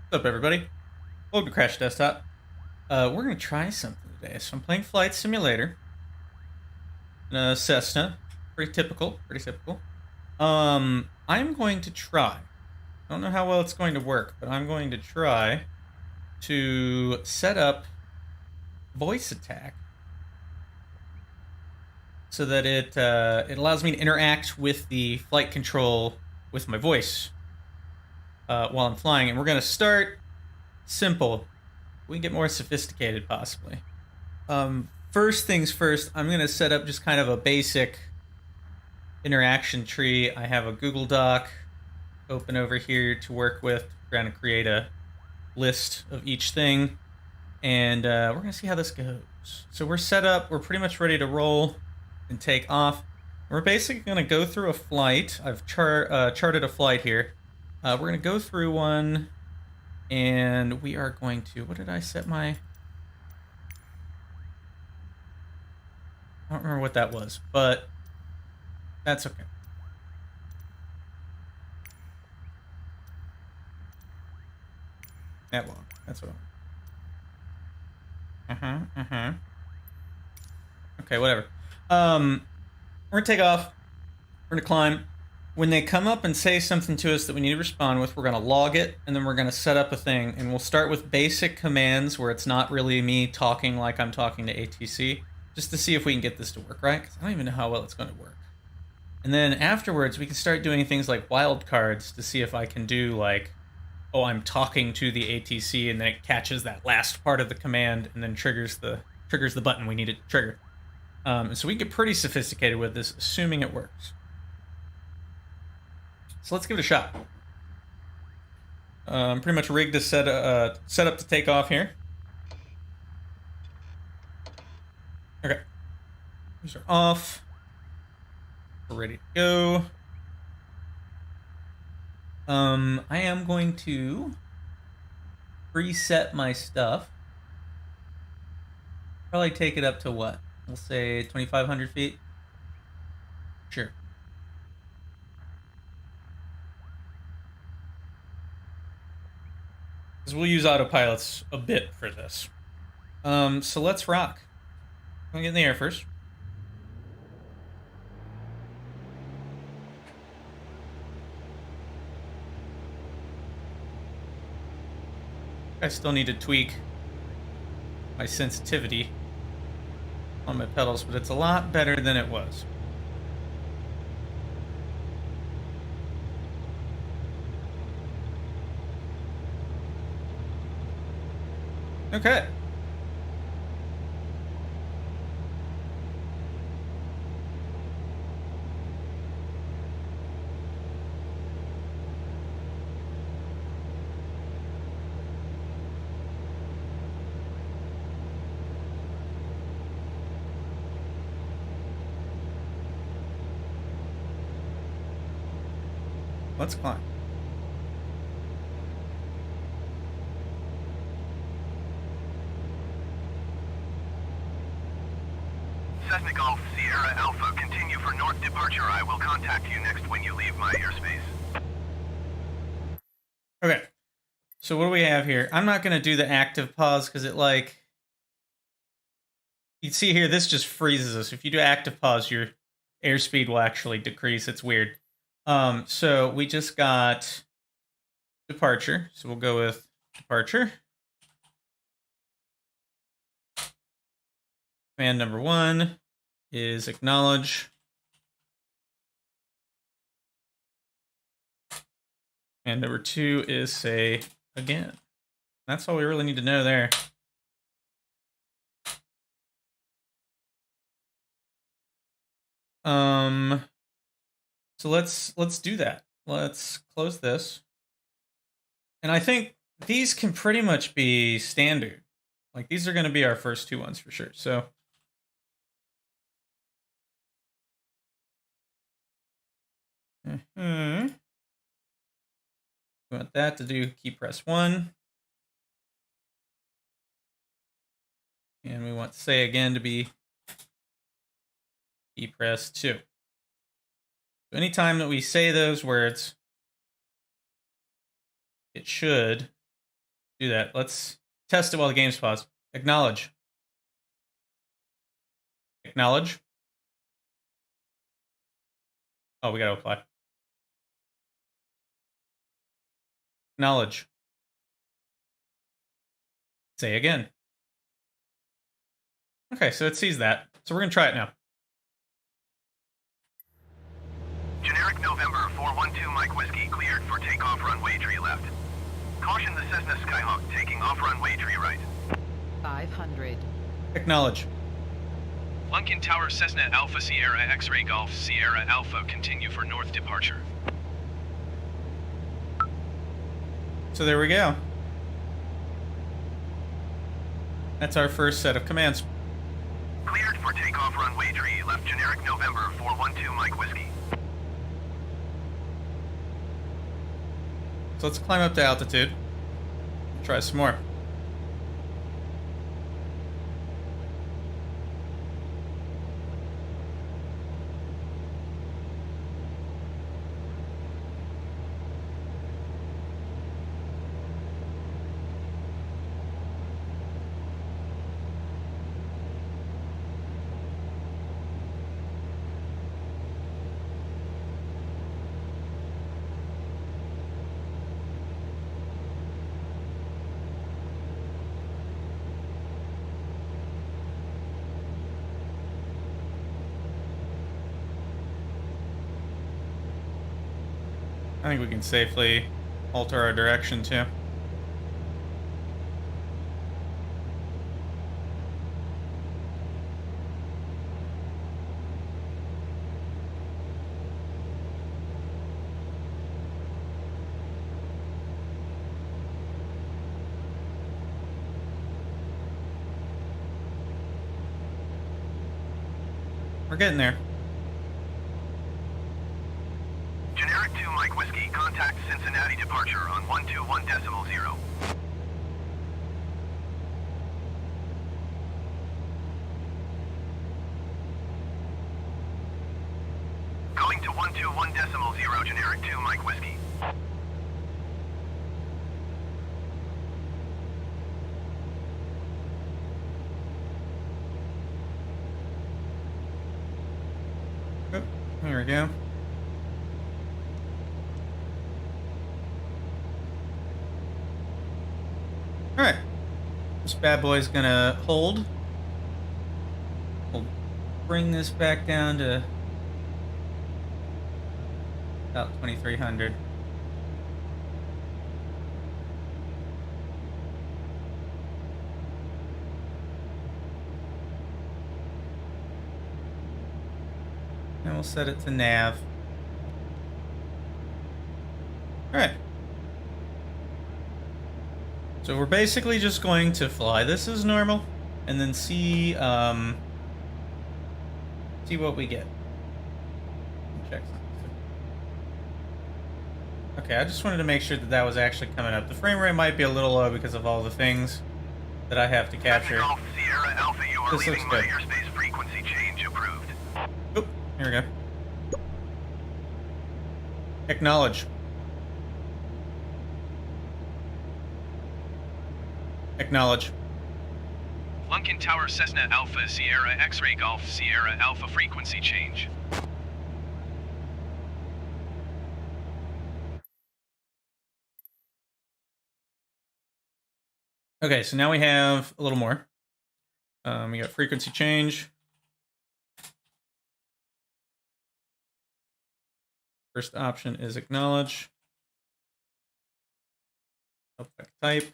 What's up, everybody? Welcome to Crash Desktop. We're going to try something today. So I'm playing Flight Simulator in a Cessna. Pretty typical, pretty typical. I'm going to try. I don't know how well it's going to work, but I'm going to try to set up Voiceattack so that it allows me to interact with the flight control with my voice while I'm flying. And we're going to start simple. We can get more sophisticated, possibly. First things first, I'm going to set up just kind of a basic interaction tree. I have a Google Doc open over here to work with. We're going to create a list of each thing, and we're going to see how this goes. So we're set up. We're pretty much ready to roll and take off. We're basically going to go through a flight. I've charted a flight here. We're going to go through one, and we are going to... What did I set my... I don't remember what that was, but that's okay. That long. That's what I'm... Okay, whatever. We're gonna take off. We're gonna climb. When they come up and say something to us that we need to respond with, we're gonna log it, and then we're gonna set up a thing. And we'll start with basic commands where it's not really me talking like I'm talking to ATC, just to see if we can get this to work, right? Because I don't even know how well it's going to work. And then afterwards, we can start doing things like wildcards to see if I can do like, oh, I'm talking to the ATC, and then it catches that last part of the command and then triggers the button we need it to trigger. So we can get pretty sophisticated with this, assuming it works. So let's give it a shot. I'm pretty much rigged to set up to take off here. Okay. These are off. We're ready to go. I am going to preset my stuff. Probably take it up to what? We'll say 2,500 feet. Sure. Because we'll use autopilots a bit for this. So let's rock. I'm gonna get in the air first. I still need to tweak my sensitivity on my pedals, but it's a lot better than it was. Okay. Let's climb. Cessna Golf Sierra Alpha, continue for north departure. I will contact you next when you leave my airspace. Okay. So what do we have here? I'm not going to do the active pause because it like... You see here, this just freezes us. If you do active pause, your airspeed will actually decrease. It's weird. So we just got departure. So we'll go with departure. Command number 1 is acknowledge. And number 2 is say again. That's all we really need to know there. So let's do that. Let's close this. And I think these can pretty much be standard. Like these are going to be our first 2 ones for sure. So we want that to do key press 1. And we want say again to be key press 2. So anytime that we say those words, it should do that. Let's test it while the game's paused. Acknowledge. Acknowledge. Oh, we gotta apply. Acknowledge. Say again. Okay, so it sees that. So we're gonna try it now. Generic November 412 Mike Whiskey cleared for takeoff runway tree left. Caution the Cessna Skyhawk taking off runway tree right. 500. Acknowledge. Lunkin Tower Cessna Alpha Sierra X-Ray Golf Sierra Alpha continue for north departure. So there we go. That's our first set of commands. Cleared for takeoff runway tree left. Generic November 412 Mike Whiskey. So let's climb up to altitude. Try some more. I think we can safely alter our direction too. We're getting there. Generic 2 Mike Whiskey, contact Cincinnati departure on 121.0. Going to 121.0, Generic 2 Mike Whiskey. Oh, here we go. Alright. This bad boy's gonna hold. We'll bring this back down to about 2300. And we'll set it to nav. Alright. So we're basically just going to fly this as normal, and then see see what we get. Check. Okay, I just wanted to make sure that that was actually coming up. The frame rate might be a little low because of all the things that I have to capture. Golf Sierra Alpha, you are This looks leaving my good. airspace frequency change approved. Oop, here we go. Acknowledge. Acknowledge. Lunkin Tower Cessna Alpha Sierra X-Ray Golf Sierra Alpha frequency change. Okay, so now we have a little more. We got frequency change. First option is acknowledge. Type.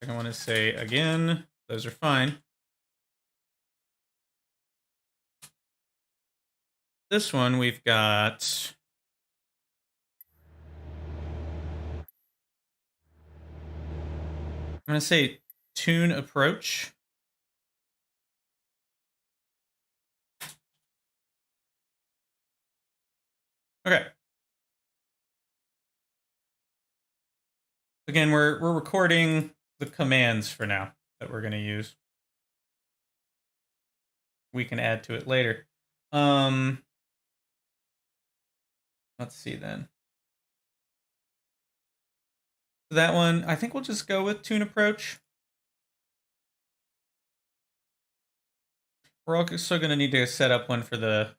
Second one is say again. Those are fine. This one we've got I'm going to say tune approach. Okay. Again, we're recording the commands for now that we're going to use. We can add to it later. Let's see then. That one, I think we'll just go with tune approach. We're also going to need to set up one for the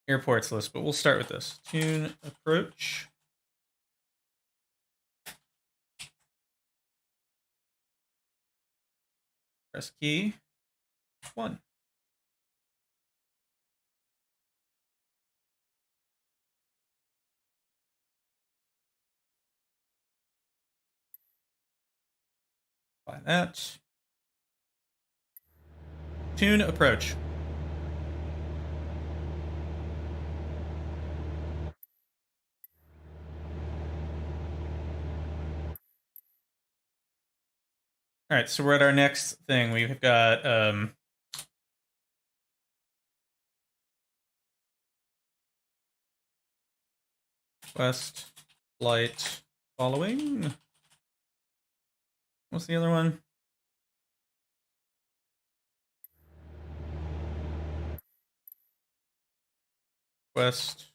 airports list, but we'll start with this. Tune approach. Press key 1. Apply that. Tune approach. All right, so we're at our next thing. We've got West flight following. What's the other one? West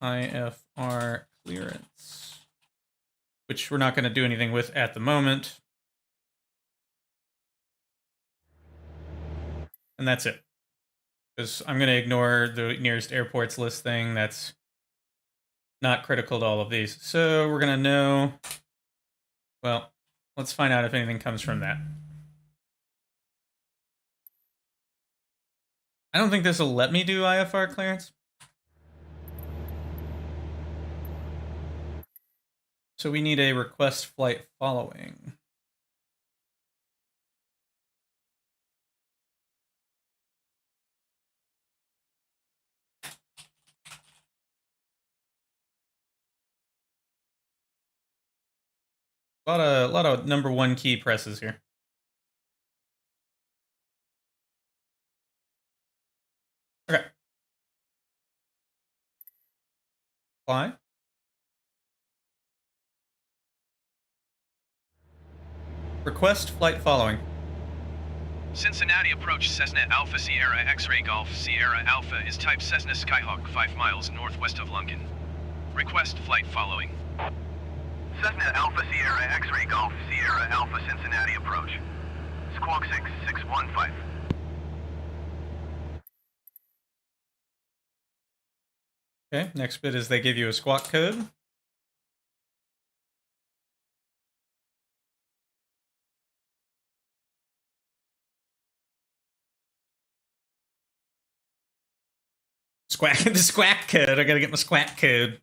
IFR clearance, which we're not going to do anything with at the moment. And that's it. Because I'm going to ignore the nearest airports list thing. That's not critical to all of these. So we're going to know... Well, let's find out if anything comes from that. I don't think this will let me do IFR clearance. So we need a request flight following. A lot of number 1 key presses here. Okay. Fly. Request flight following. Cincinnati approach Cessna Alpha Sierra X-Ray Golf Sierra Alpha is type Cessna Skyhawk 5 miles northwest of Lunken. Request flight following. Cessna Alpha Sierra X-Ray Golf Sierra Alpha Cincinnati approach. Squawk 6615. Okay, next bit is they give you a squawk code. The squawk code. I gotta get my squawk code.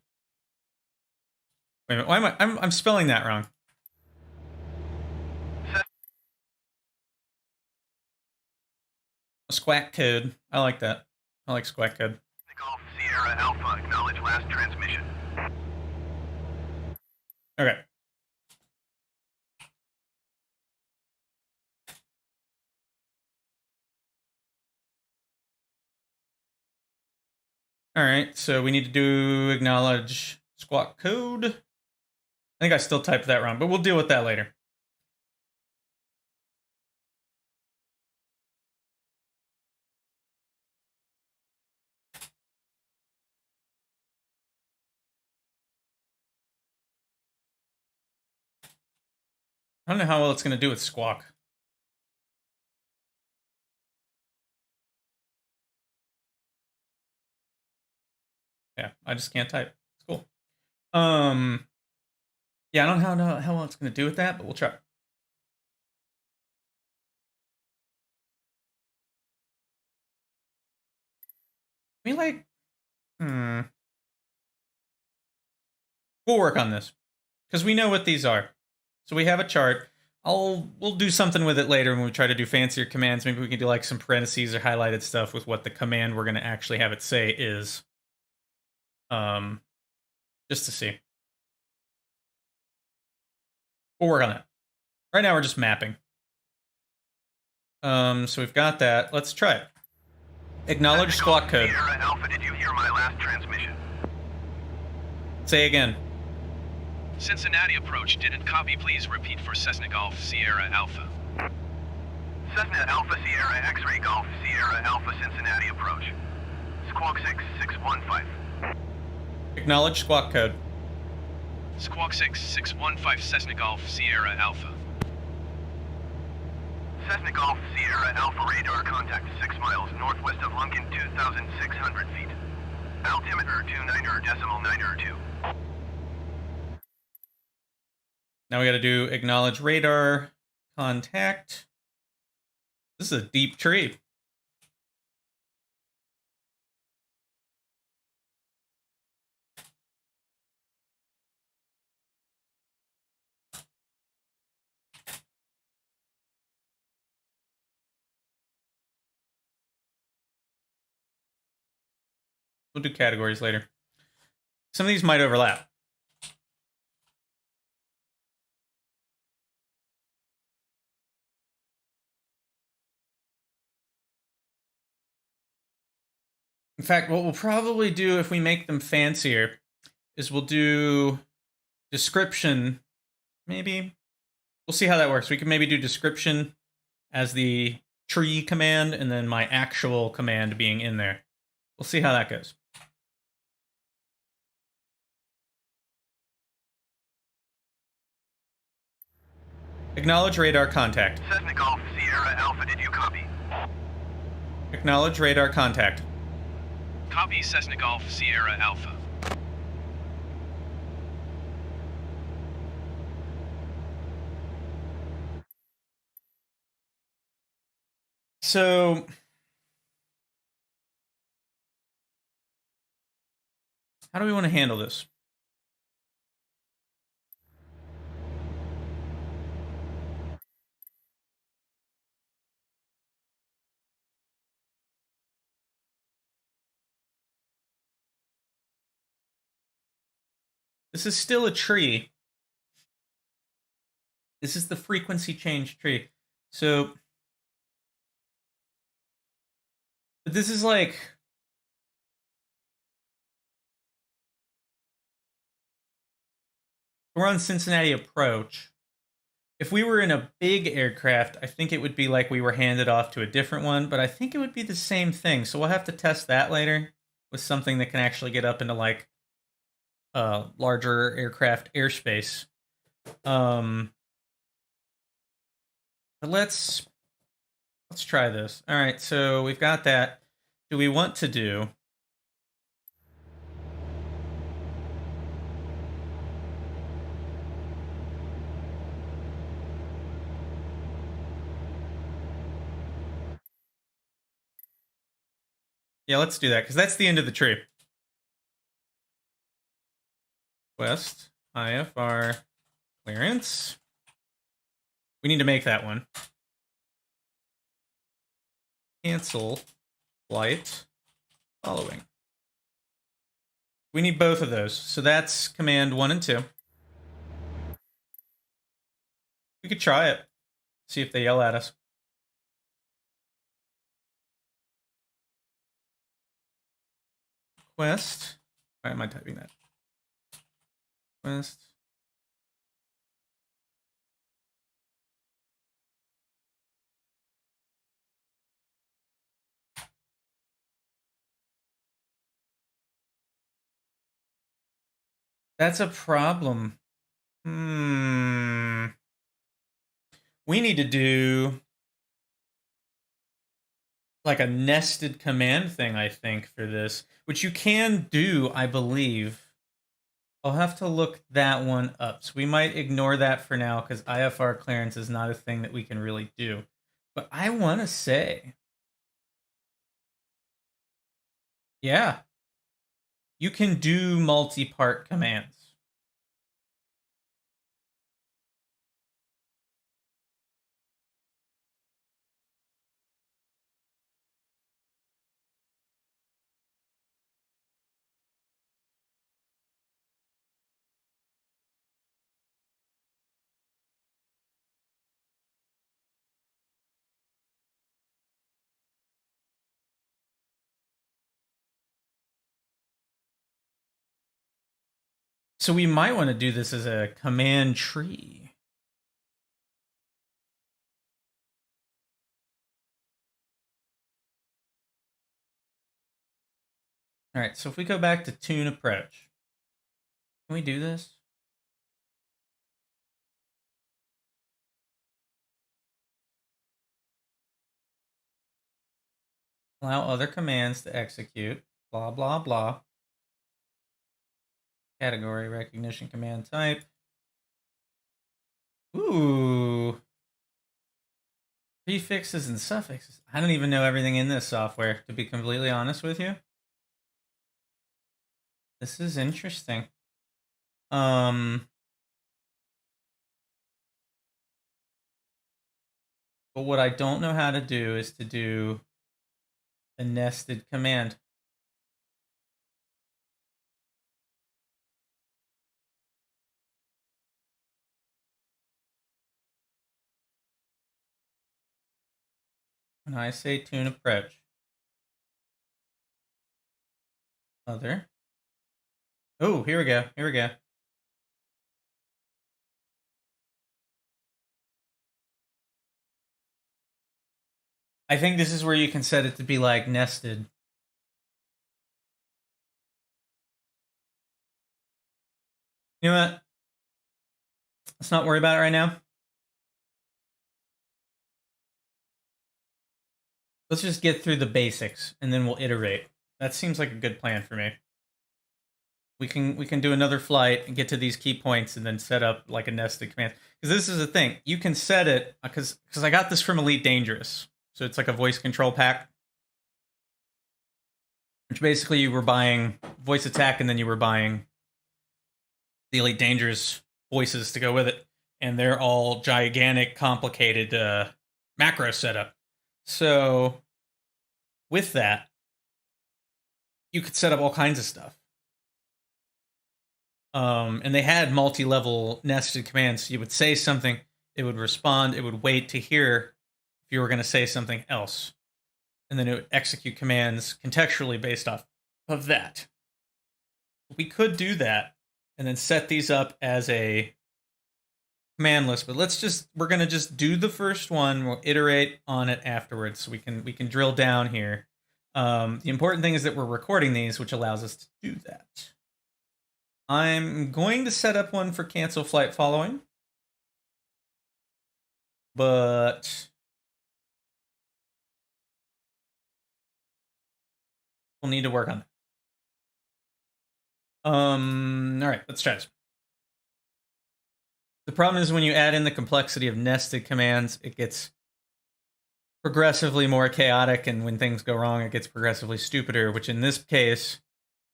Wait a minute, why am I'm spelling that wrong. Squawk code. I like that. I like squawk code. Golf Sierra Alpha, acknowledge last transmission. Okay. All right, so we need to do acknowledge squawk code. I think I still typed that wrong, but we'll deal with that later. I don't know how well it's going to do with squawk. Yeah, I just can't type. It's cool. Yeah, I don't know how well it's going to do with that, but we'll try. We like... We'll work on this. Because we know what these are. So we have a chart. We'll do something with it later when we try to do fancier commands. Maybe we can do like some parentheses or highlighted stuff with what the command we're going to actually have it say is. Just to see. We'll work on that. Right now we're just mapping. So we've got that. Let's try it. Acknowledge squawk code. Sierra Alpha, did you hear my last transmission? Say again. Cincinnati approach didn't copy. Please repeat for Cessna Golf Sierra Alpha. Cessna Alpha Sierra X-Ray Golf Sierra Alpha Cincinnati approach. Squawk 6615. Acknowledge squawk code. Squawk 6615 Cessna Golf Sierra Alpha. Cessna Golf Sierra Alpha radar contact 6 miles northwest of Lunken, 2,600 feet. Altimeter 29.92. Now we got to do acknowledge radar contact. This is a deep tree. We'll do categories later. Some of these might overlap. In fact, what we'll probably do if we make them fancier is we'll do description. Maybe. We'll see how that works. We can maybe do description as the tree command and then my actual command being in there. We'll see how that goes. Acknowledge radar contact. Cessna Golf Sierra Alpha, did you copy? Acknowledge radar contact. Copy Cessna Golf Sierra Alpha. So how do we want to handle this? This is still a tree. This is the frequency change tree. So, but this is like, we're on Cincinnati approach. If we were in a big aircraft, I think it would be like we were handed off to a different one, but I think it would be the same thing. So we'll have to test that later with something that can actually get up into like larger aircraft airspace. But let's try this. All right, so we've got that. Do we want to do yeah, let's do that because that's the end of the tree. West IFR clearance. We need to make that one. Cancel flight following. We need both of those. So that's command 1 and 2. We could try it. See if they yell at us. Request. Why am I typing that? Request. That's a problem. We need to do like a nested command thing, I think, for this, which you can do, I believe. I'll have to look that one up. So we might ignore that for now because IFR clearance is not a thing that we can really do. But I want to say, yeah, you can do multi-part commands. So we might want to do this as a command tree. All right, so if we go back to tune approach, can we do this? Allow other commands to execute. Blah, blah, blah. Category recognition command type. Ooh. Prefixes and suffixes. I don't even know everything in this software, to be completely honest with you. This is interesting. But what I don't know how to do is to do a nested command. When I say tune approach. Other. Oh, here we go. Here we go. I think this is where you can set it to be like nested. You know what? Let's not worry about it right now. Let's just get through the basics and then we'll iterate. That seems like a good plan for me. We can do another flight and get to these key points and then set up like a nested command. Because this is the thing. You can set it, because I got this from Elite Dangerous. So it's like a voice control pack. Which basically you were buying Voiceattack and then you were buying the Elite Dangerous voices to go with it. And they're all gigantic, complicated macro setup. So with that, you could set up all kinds of stuff. And they had multi-level nested commands. So you would say something, it would respond, it would wait to hear if you were going to say something else. And then it would execute commands contextually based off of that. We could do that and then set these up as a command list, but we're going to just do the first one. We'll iterate on it afterwards so we can drill down here. The important thing is that we're recording these, which allows us to do that. I'm going to set up one for cancel flight following, but we'll need to work on that. All right, let's try this. The problem is when you add in the complexity of nested commands, it gets progressively more chaotic, and when things go wrong, it gets progressively stupider, which in this case,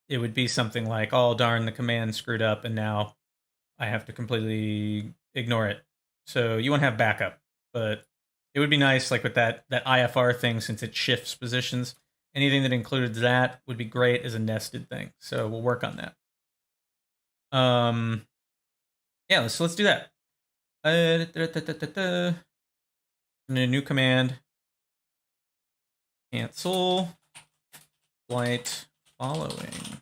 it would be something like, oh, darn, the command screwed up, and now I have to completely ignore it. So you want to have backup, but it would be nice, like with that IFR thing, since it shifts positions, anything that included that would be great as a nested thing. So we'll work on that. Yeah, let's do that. A new command. Cancel flight following.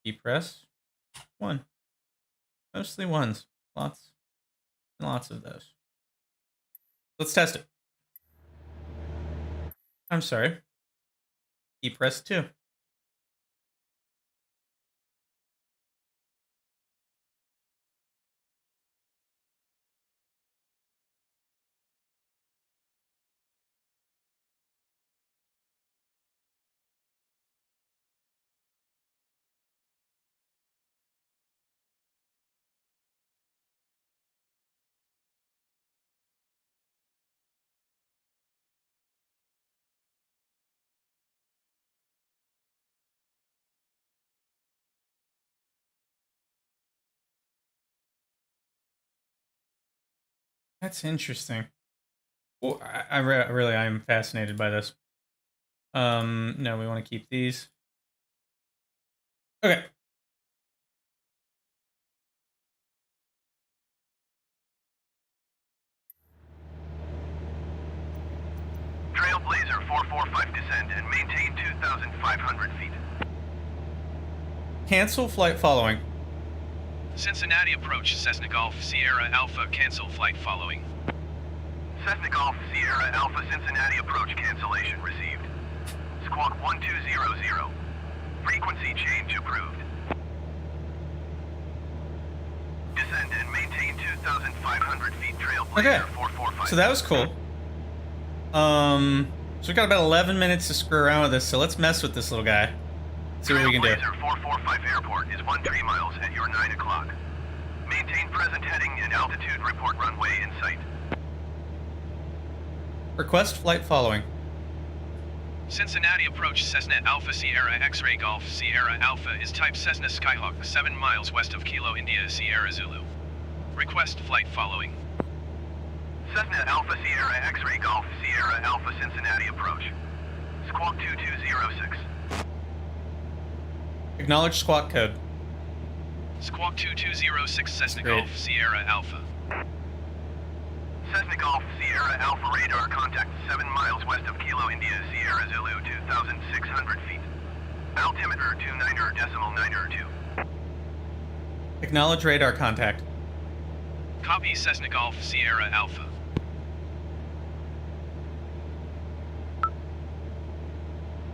Key press 1. Mostly ones. Lots and lots of those. Let's test it. I'm sorry. Key press 2. That's interesting. Well, I really I'm fascinated by this. No, we want to keep these. Okay. Trailblazer 445 descend and maintain 2,500 feet. Cancel flight following. Cincinnati approach, Cessna Golf, Sierra Alpha, cancel flight following. Cessna Golf, Sierra Alpha, Cincinnati approach cancellation received. Squawk 1200. Frequency change approved. Descend and maintain 2,000. 2,500 feet trailblazer Okay. 445. So that was cool. So we got about 11 minutes to screw around with this, so let's mess with this little guy. See what we can do. Trailblazer 445 airport is 13 miles at your 9 o'clock. Maintain present heading and altitude, report runway in sight. Request flight following. Cincinnati approach Cessna Alpha Sierra X-Ray Golf Sierra Alpha is type Cessna Skyhawk 7 miles west of Kilo India Sierra Zulu. Request flight following. Cessna Alpha Sierra X-Ray Golf Sierra Alpha Cincinnati approach. Squawk 2206. Acknowledge squawk code. Squawk 2206 Cessna Great. Golf Sierra Alpha. Cessna Golf Sierra Alpha radar contact 7 miles west of Kilo India Sierra Zulu 2,600 feet. Altimeter 29.902. Acknowledge radar contact. Copy Cessna Golf Sierra Alpha.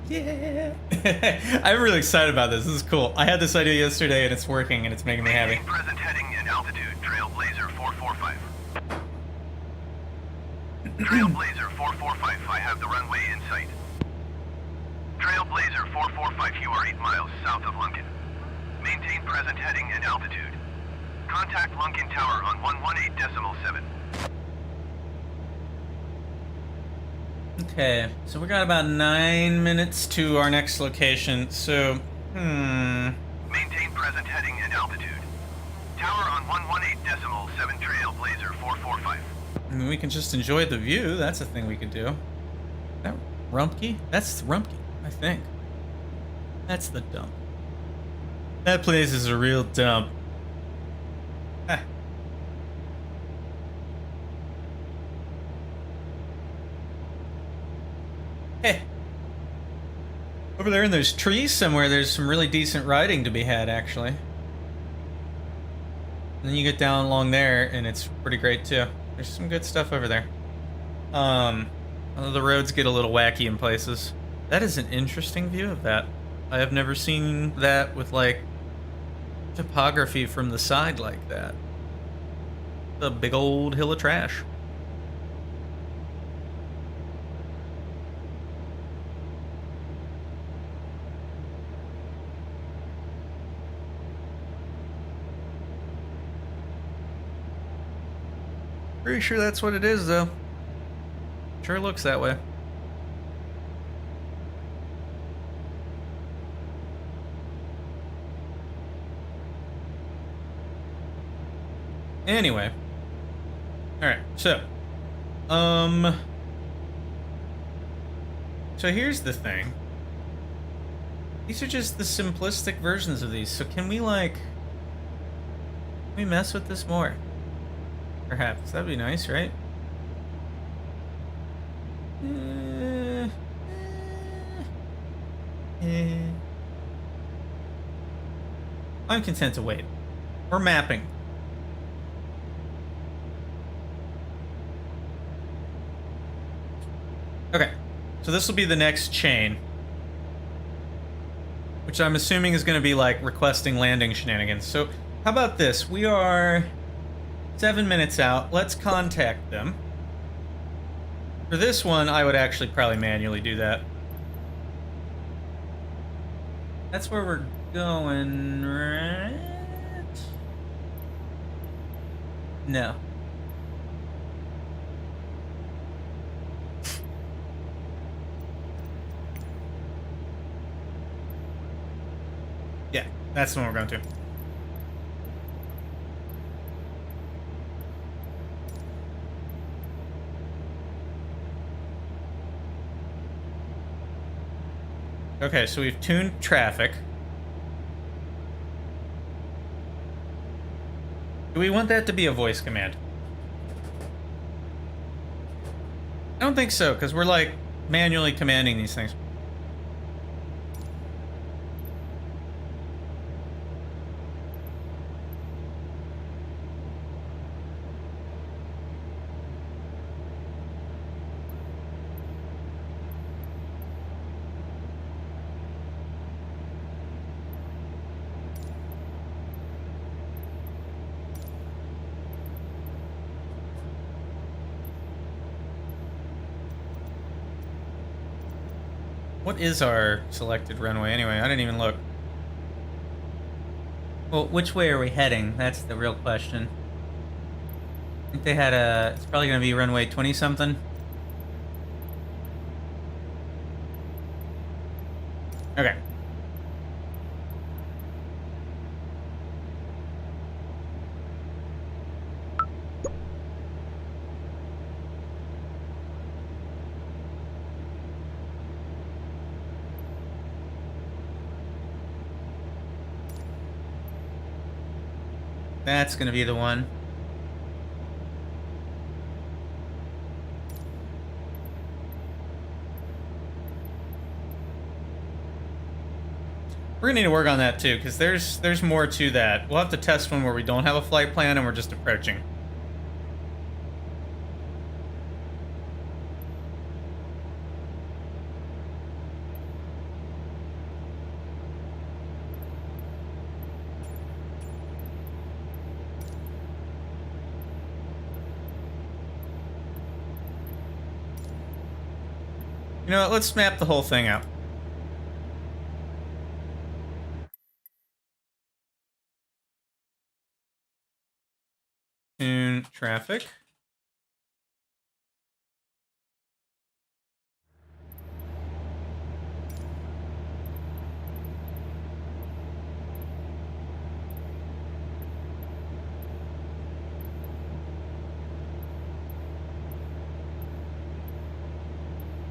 Yeah. I'm really excited about this. This is cool. I had this idea yesterday and it's working and it's making me happy. Maintain present heading and altitude, Trailblazer 445. Trailblazer 445, I have the runway in sight. Trailblazer 445, you are 8 miles south of Lunkin. Maintain present heading and altitude. Contact Lunkin Tower on 118.7. Okay, so we got about 9 minutes to our next location. So, Maintain present heading and altitude. Tower on 118.7, Trailblazer 445. I mean, we can just enjoy the view. That's a thing we could do. That Rumpke? That's Rumpke, I think. That's the dump. That place is a real dump. Ah. Hey. Over there in those trees somewhere, there's some really decent riding to be had, actually. And then you get down along there, and it's pretty great, too. There's some good stuff over there. The roads get a little wacky in places. That is an interesting view of that. I have never seen that with, like, topography from the side like that. The big old hill of trash. Pretty sure that's what it is, though. Sure looks that way. Anyway. Alright, so. So here's the thing. These are just the simplistic versions of these. So can we, like... Can we mess with this more? Perhaps. That'd be nice, right? I'm content to wait. We're mapping. Okay. So this will be the next chain. Which I'm assuming is going to be like requesting landing shenanigans. So how about this? We are 7 minutes out. Let's contact them. For this one, I would actually probably manually do that. That's where we're going, right? No. Yeah, that's the one we're going to. Okay, so we've tuned traffic. Do we want that to be a voice command? I don't think so, because we're like manually commanding these things. What is our selected runway anyway? I didn't even look. Well, which way are we heading? That's the real question. I think they had a... It's probably going to be runway 20-something. Okay. That's going to be the one. We're gonna need to work on that too, because there's more to that. We'll have to test one where we don't have a flight plan and we're just approaching. You know what, let's map the whole thing out. Tune traffic.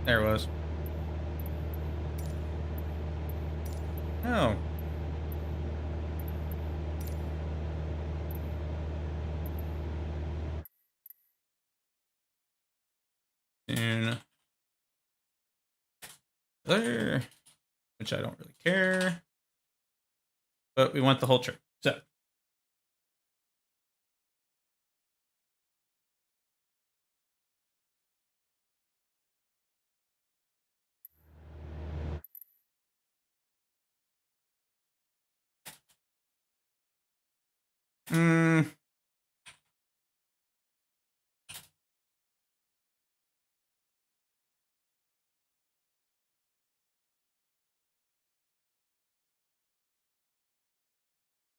There it was. Oh. Tune there, which I don't really care, but we want the whole trip. So.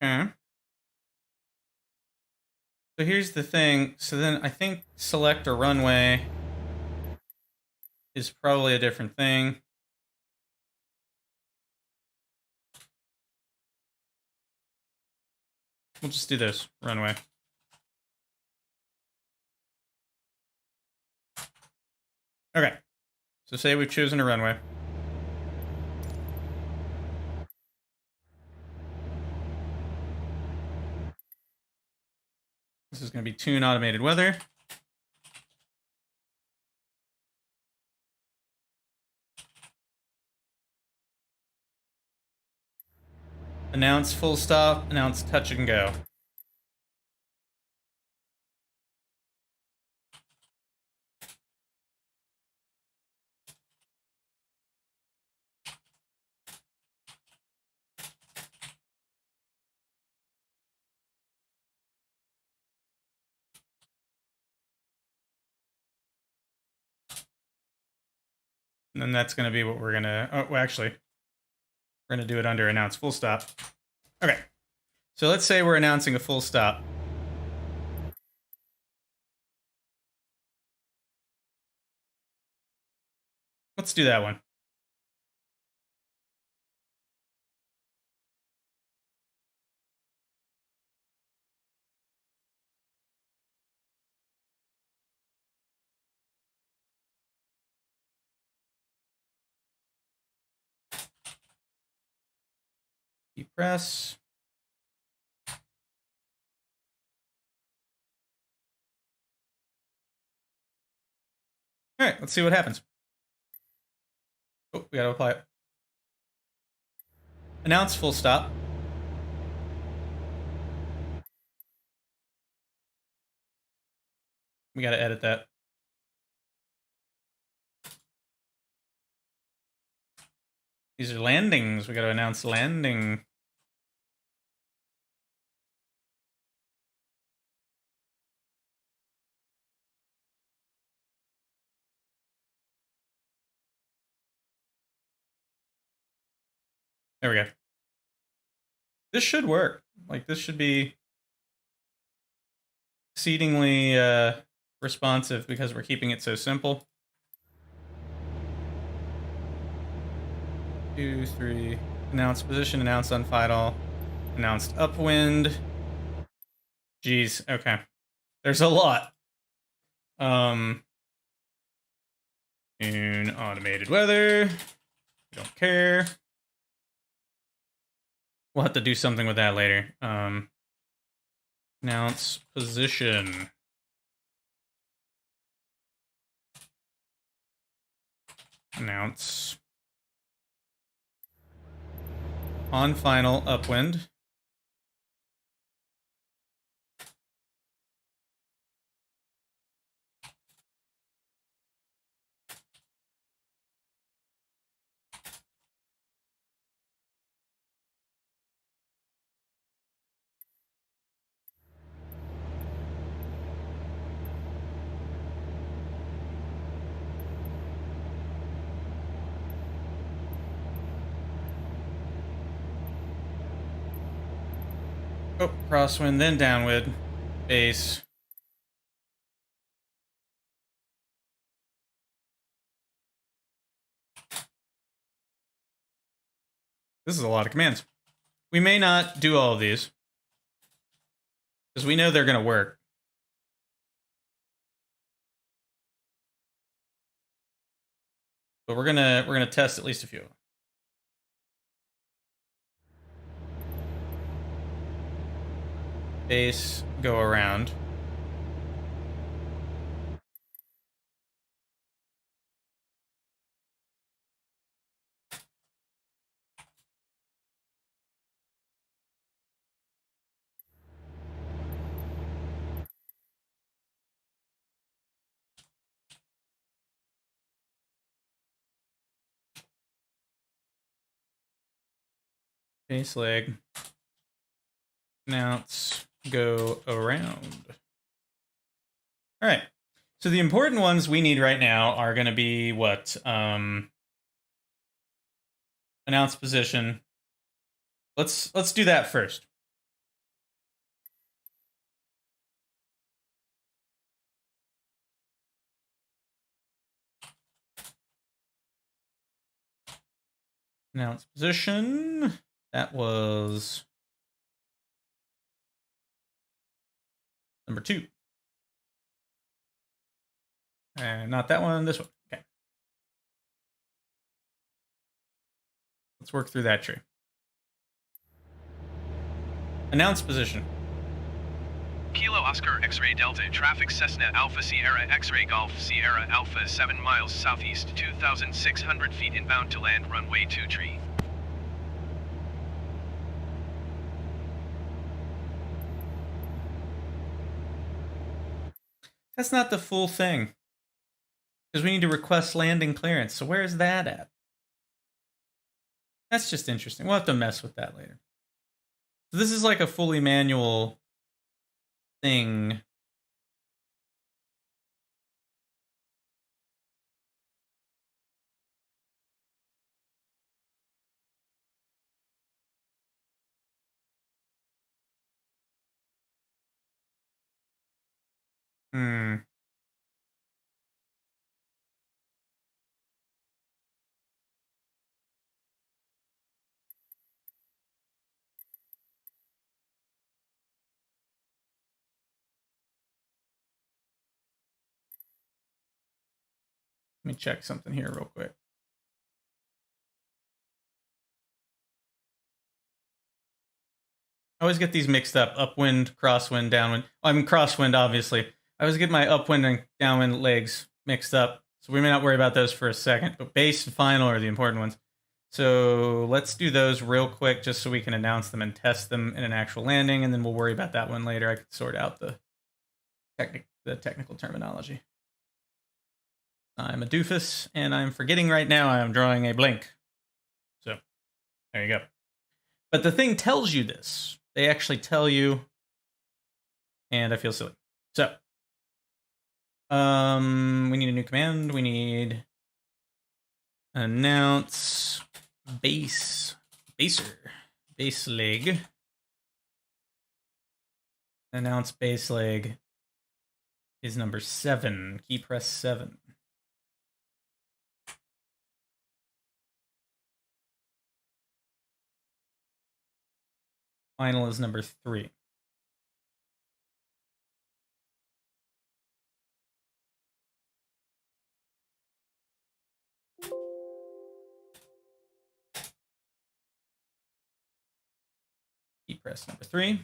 Okay. So here's the thing. So then I think select a runway is probably a different thing. We'll just do this runway. Okay. So say we've chosen a runway. This is going to be tune automated weather. Announce full stop, announce touch and go. And then that's going to be what we're going to... Oh, well, actually, we're going to do it under announce full stop. Okay. So let's say we're announcing a full stop. Let's do that one. Press. All right, let's see what happens. Oh, we gotta apply it. Announce full stop. We gotta edit that. These are landings. We gotta announce landing. There we go. This should work. Like, this should be exceedingly responsive because we're keeping it so simple. 2, 3. Announce position, announce unfidle, announced upwind. Jeez, okay. There's a lot. In automated weather. Don't care. We'll have to do something with that later. Announce position. Announce. On final upwind. Oh, crosswind, then downwind. Base. This is a lot of commands. We may not do all of these, because we know they're going to work. But we're gonna test at least a few of them. Base, go around. Base leg. Announce, go around. All right. So the important ones we need right now are going to be what? Announce position. Let's do that first. Announce position. That was number 2. And not that one, this one. Okay. Let's work through that tree. Announce position. Kilo Oscar X-Ray Delta Traffic Cessna Alpha Sierra X-Ray Golf Sierra Alpha 7 miles southeast 2,600 feet inbound to land runway 2 tree. That's not the full thing. Because we need to request landing clearance. So where is that at? That's just interesting. We'll have to mess with that later. So this is like a fully manual thing. Let me check something here real quick. I always get these mixed up. Upwind, crosswind, downwind. I mean, crosswind, obviously. I always get my upwind and downwind legs mixed up. So we may not worry about those for a second. But base and final are the important ones. So let's do those real quick just so we can announce them and test them in an actual landing. And then we'll worry about that one later. I can sort out the technical terminology. I'm a doofus, and I'm forgetting right now I'm drawing a blank. So, there you go. But the thing tells you this. They actually tell you, and I feel silly. So, we need a new command. We need announce base baser. Base leg. Announce base leg is number 7. Key press 7. Final is number 3. Key press number 3.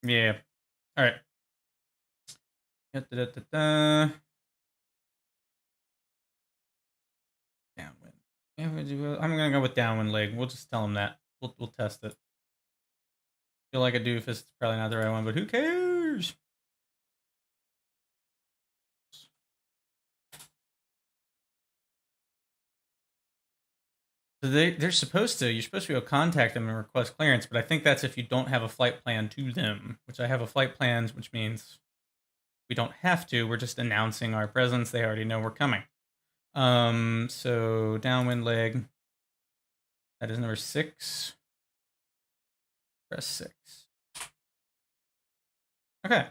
Yeah. All right. Downwind. I'm gonna go with downwind leg. We'll just tell him that. We'll test it. Feel like a doofus. It's probably not the right one, but who cares? So you're supposed to be able to contact them and request clearance, but I think that's if you don't have a flight plan to them, which I have a flight plan, which means we don't have to. We're just announcing our presence. They already know we're coming. So downwind leg. That is number 6. Press 6. Okay.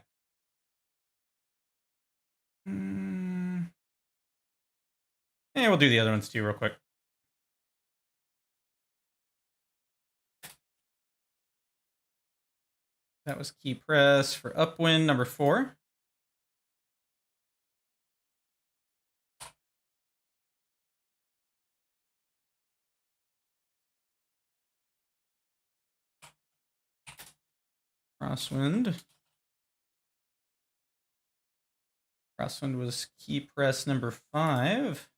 Yeah, we'll do the other ones too real quick. That was key press for upwind, number 4. Crosswind. Crosswind was key press number 5.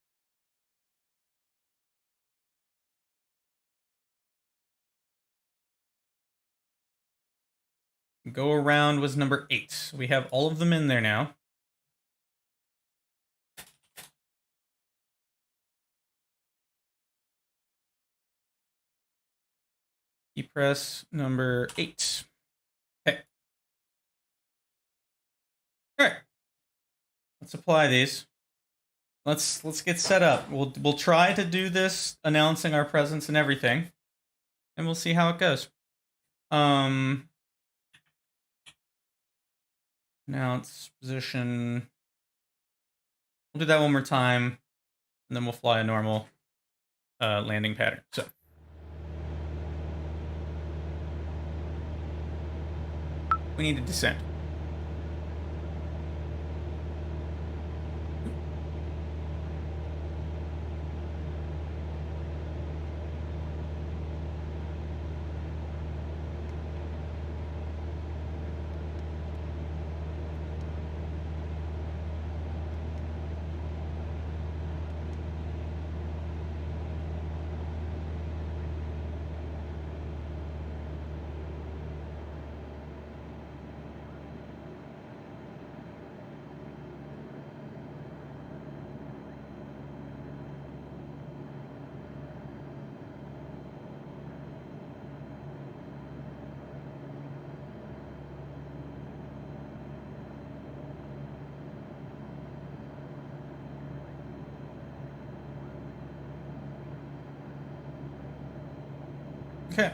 Go around was number 8. We have all of them in there now. Key press number 8. Okay. All right. Let's apply these. Let's get set up. We'll try to do this, announcing our presence and everything, and we'll see how it goes. Announce position. We'll do that one more time, and then we'll fly a normal landing pattern. So. We need to descend. Okay.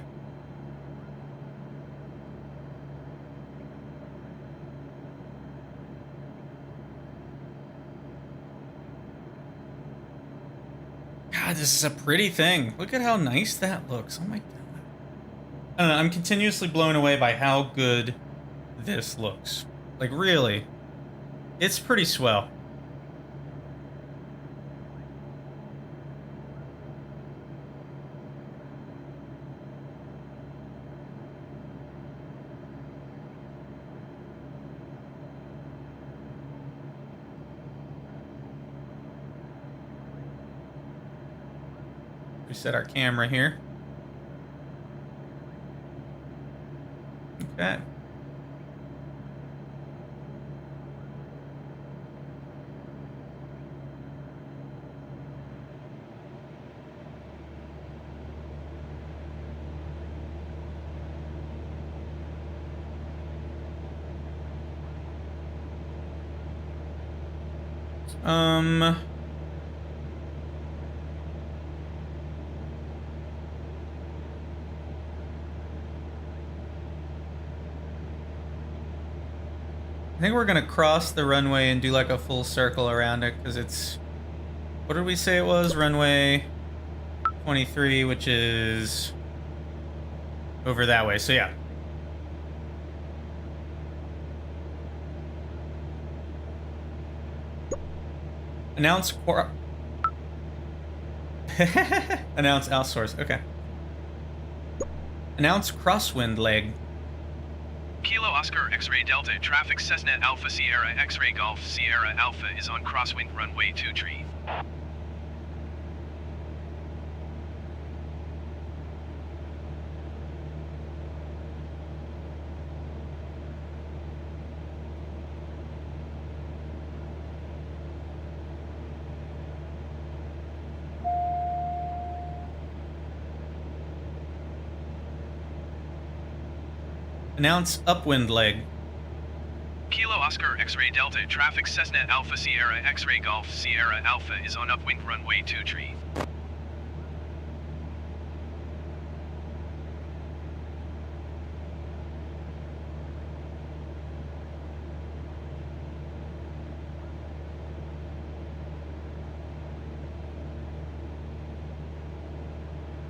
God, this is a pretty thing. Look at how nice that looks. Oh my god. I don't know, I'm continuously blown away by how good this looks. Like, really. It's pretty swell. Reset our camera here. Okay. I think we're gonna cross the runway and do like a full circle around it because it's, what did we say it was? Runway 23, which is over that way. So yeah. Announce Announce outsource. Okay. Announce crosswind leg. Kilo Oscar X-Ray Delta traffic Cessna Alpha Sierra X-Ray Golf Sierra Alpha is on crosswind runway 23. Announce upwind leg. Kilo Oscar X-Ray Delta traffic Cessna Alpha Sierra X-Ray Golf Sierra Alpha is on upwind runway 23.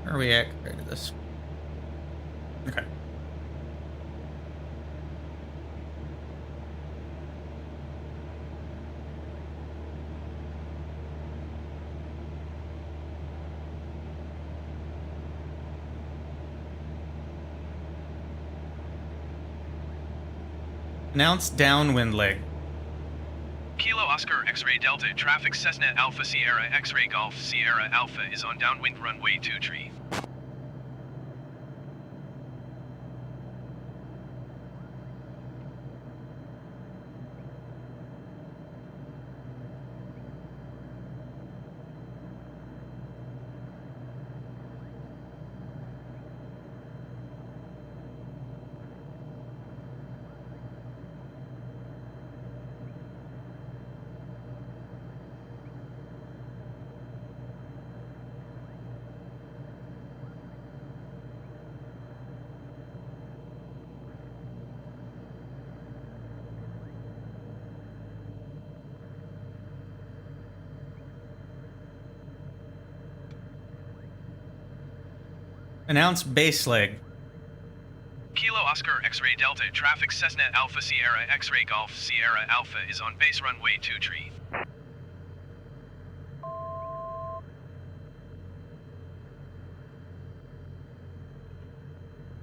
Where are we at compared to this? Okay. Announce downwind leg. Kilo Oscar X-Ray Delta traffic Cessna Alpha Sierra X-Ray Golf Sierra Alpha is on downwind runway 23. Announce base leg. Kilo Oscar X-Ray Delta traffic Cessna Alpha Sierra X-Ray Golf Sierra Alpha is on base runway 23.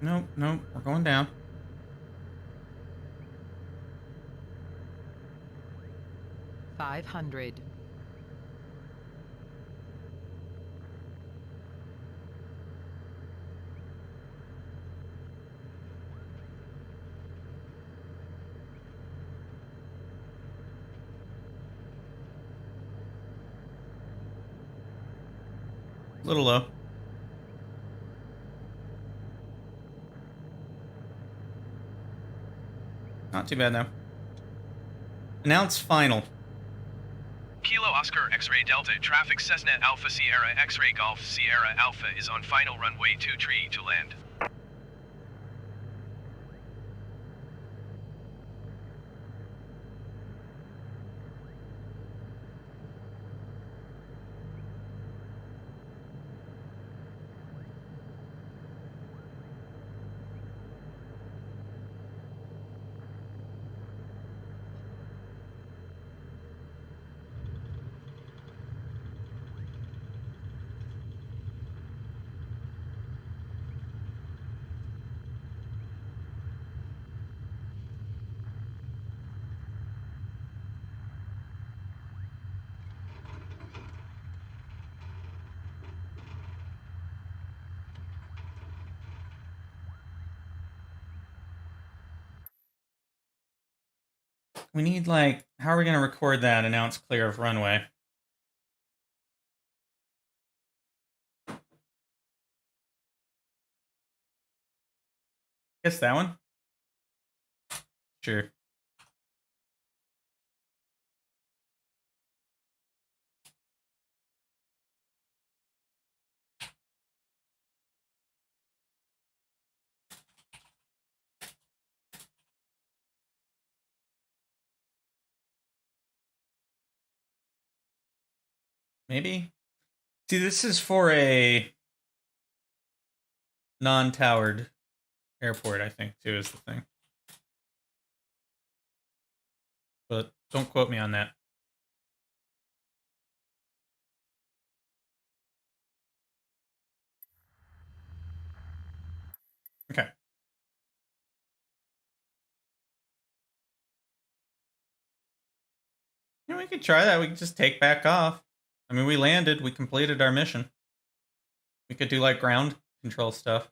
Nope, nope, we're going down. $500. A little low. Not too bad, though. Announce final. Kilo Oscar X-Ray Delta traffic Cessna Alpha Sierra X-Ray Golf Sierra Alpha is on final runway 23 to land. we need, like, how are we going to record that? Announce clear of runway. Guess that one? Sure. Maybe? See, this is for a non-towered airport, I think, too, is the thing. But don't quote me on that. Okay. Yeah, we could try that. We could just take back off. I mean, we landed. We completed our mission. We could do, like, ground control stuff.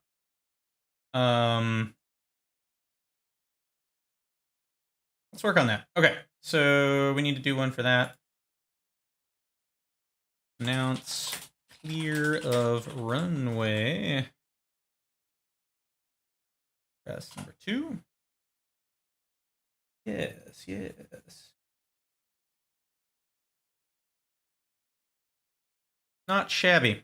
Let's work on that. Okay, so we need to do one for that. Announce clear of runway. That's number 2. Yes, yes. Not shabby.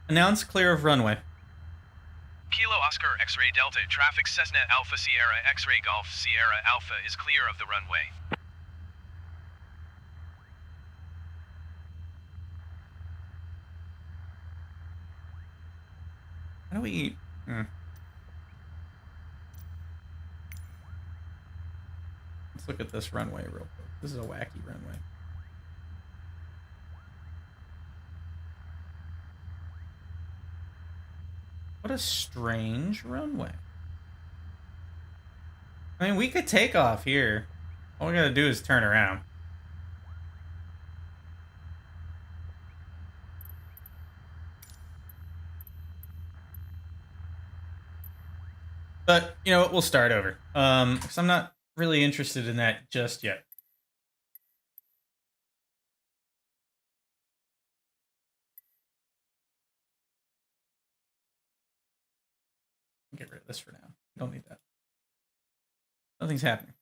Announce clear of runway. Kilo Oscar X-Ray Delta traffic Cessna Alpha Sierra X-Ray Golf Sierra Alpha is clear of the runway. How do we... Let's look at this runway real quick. This is a wacky runway. What a strange runway. I mean, we could take off here. All we gotta do is turn around. But, you know what, we'll start over. Because I'm not really interested in that just yet. Get rid of this for now. Don't need that. Nothing's happening.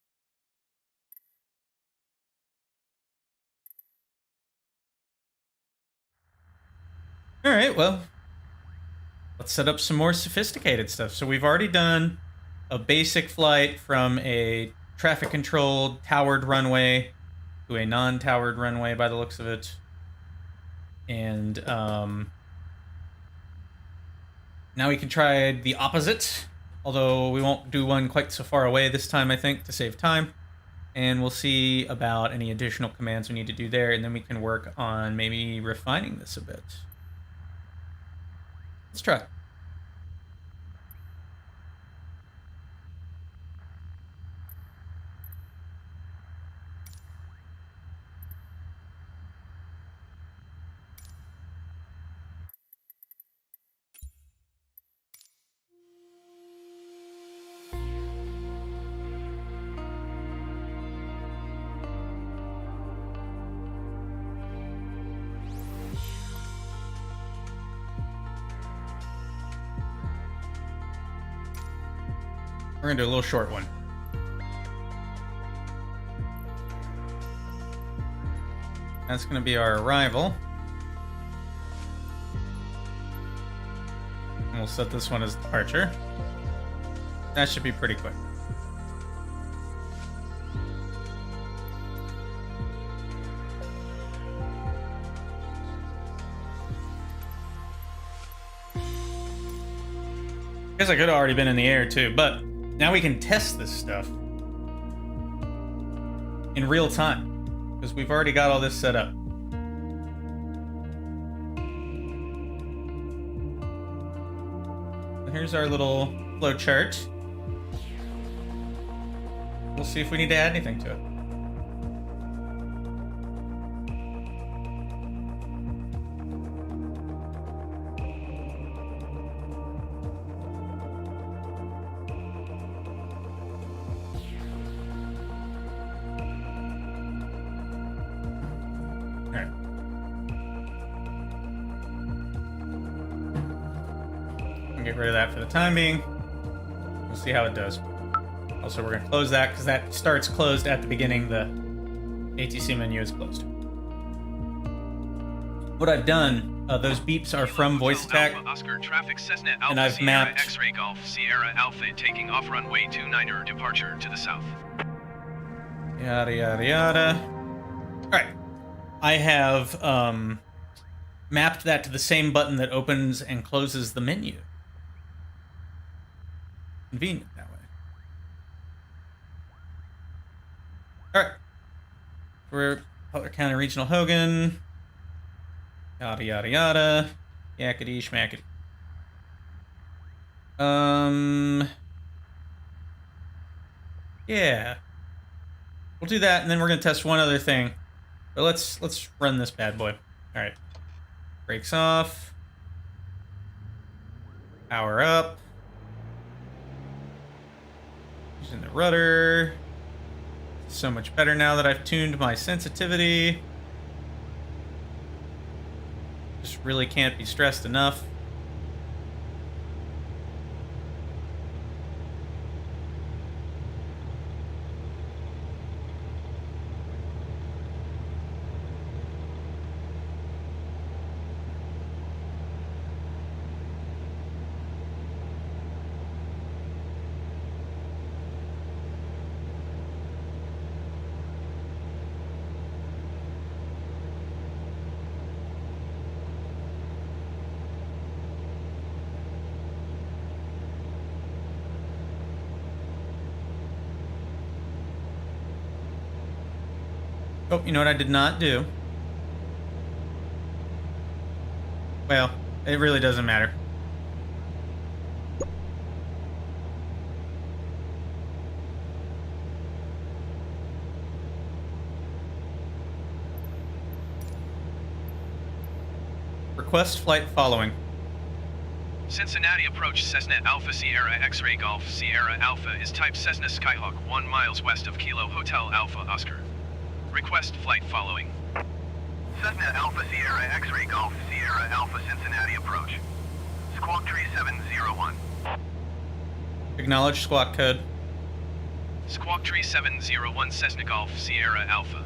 All right, well, let's set up some more sophisticated stuff. So we've already done a basic flight from a traffic-controlled towered runway to a non-towered runway by the looks of it. And now we can try the opposite, although we won't do one quite so far away this time, I think, to save time. And we'll see about any additional commands we need to do there, and then we can work on maybe refining this a bit. Let's try. We're gonna do a little short one. That's gonna be our arrival. And we'll set this one as departure. That should be pretty quick. I guess I could have already been in the air too, but now we can test this stuff in real time because we've already got all this set up. So here's our little flow chart. We'll see if we need to add anything to it. can get rid of that for the time being. We'll see how it does. Also, we're going to close that because that starts closed at the beginning. The ATC menu is closed. What I've done, those beeps are from Voiceattack, Alpha Oscar traffic Cessna Alpha and I've Sierra mapped X-ray Golf Sierra Alpha taking off runway 29er departure to the south. yada yada yada. All right, I have mapped that to the same button that opens and closes the menu. Convenient that way. All right, we're Butler County Regional Hogan. Yada yada yada. Yakety schmackety. Yeah. We'll do that, and then we're gonna test one other thing. But let's run this bad boy. All right. Brakes off. Power up. Using the rudder. So much better now that I've tuned my sensitivity. Just really can't be stressed enough. Oh, you know what I did not do? Well, it really doesn't matter. Request flight following. Cincinnati approach Cessna Alpha Sierra X-ray Golf Sierra Alpha is type Cessna Skyhawk 1 miles west of Kilo Hotel Alpha Oscar. Request flight following. Cessna Alpha Sierra X-ray Golf Sierra Alpha Cincinnati approach. Squawk Tree 701. Acknowledge squawk code. Squawk Tree 701 Cessna Golf Sierra Alpha.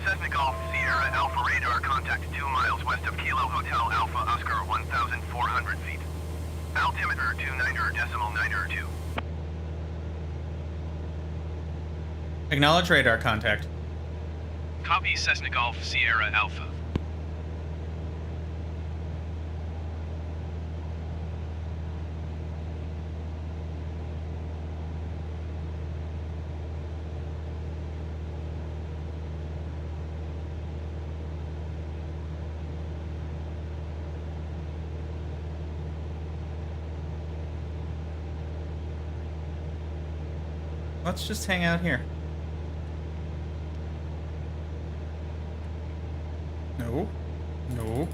Cessna Golf Sierra Alpha radar contact 2 miles west of Kilo Hotel Alpha Oscar 1,400 feet. Altimeter 29.902. Acknowledge radar contact. Copy Cessna Golf Sierra Alpha. Let's just hang out here. No. No.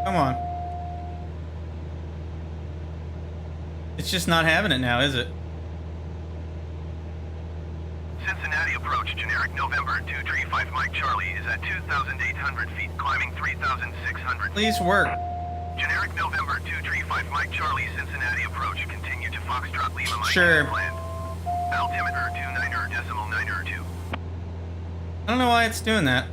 Come on. It's just not having it now, is it? Cincinnati approach, generic November 235 Mike Charlie is at 2,800 feet, climbing 3,600. Please work. Generic November 235 Mike Charlie, Cincinnati approach, continue to Foxtrot Lima Mike Sure. land. Altimeter 29.902. I don't know why it's doing that.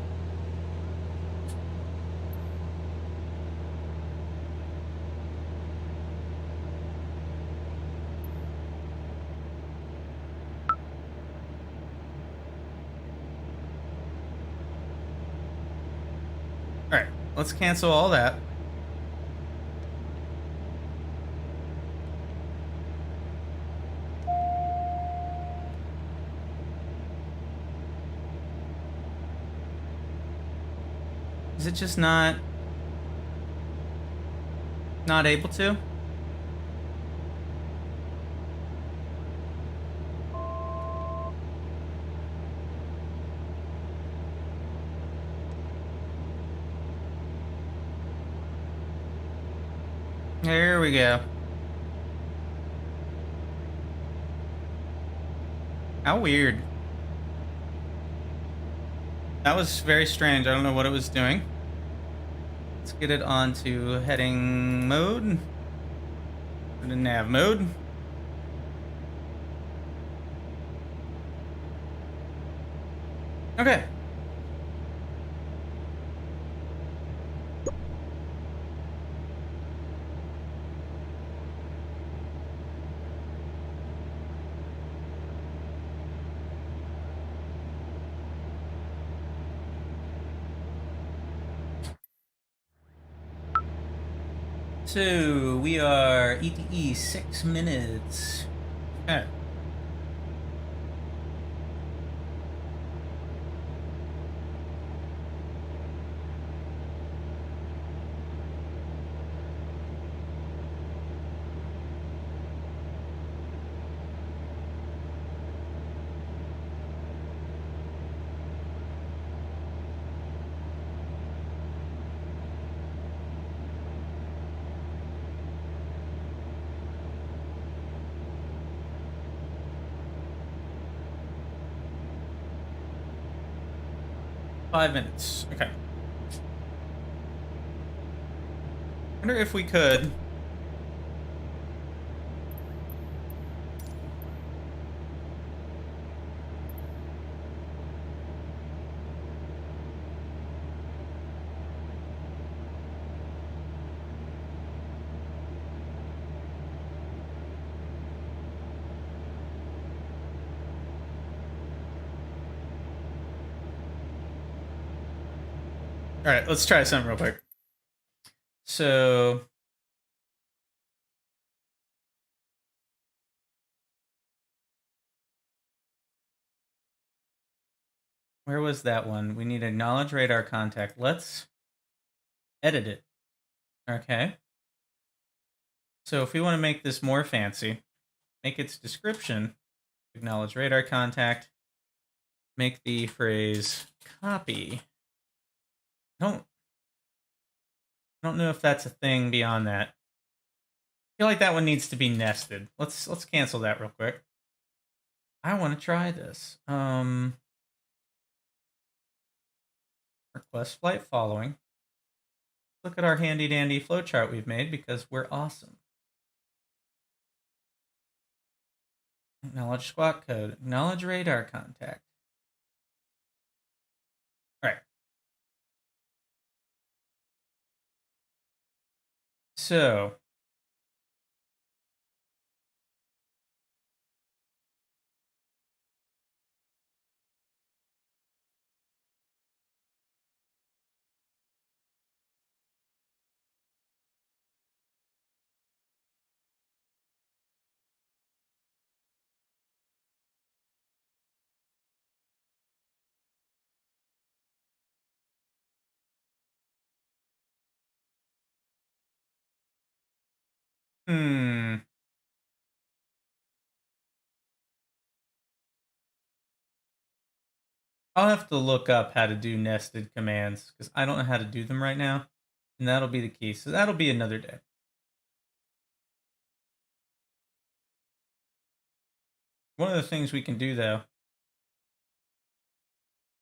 Alright, let's cancel all that. Is it just not able to? There we go. How weird. That was very strange. I don't know what it was doing. Let's get it onto heading mode. Put it in nav mode. Okay. So we are ETE 6 minutes. Okay. Five minutes. Okay. Wonder if we could. All right, let's try something real quick. So where was that one? We need acknowledge radar contact. Let's edit it. Okay. So if we want to make this more fancy, make its description, acknowledge radar contact, make the phrase copy. I don't know if that's a thing beyond that. I feel like that one needs to be nested. Let's cancel that real quick. I want to try this. Request flight following. Look at our handy dandy flowchart we've made because we're awesome. Acknowledge squawk code. Acknowledge radar contact. All right. So I'll have to look up how to do nested commands because I don't know how to do them right now. And that'll be the key. So that'll be another day. One of the things we can do, though,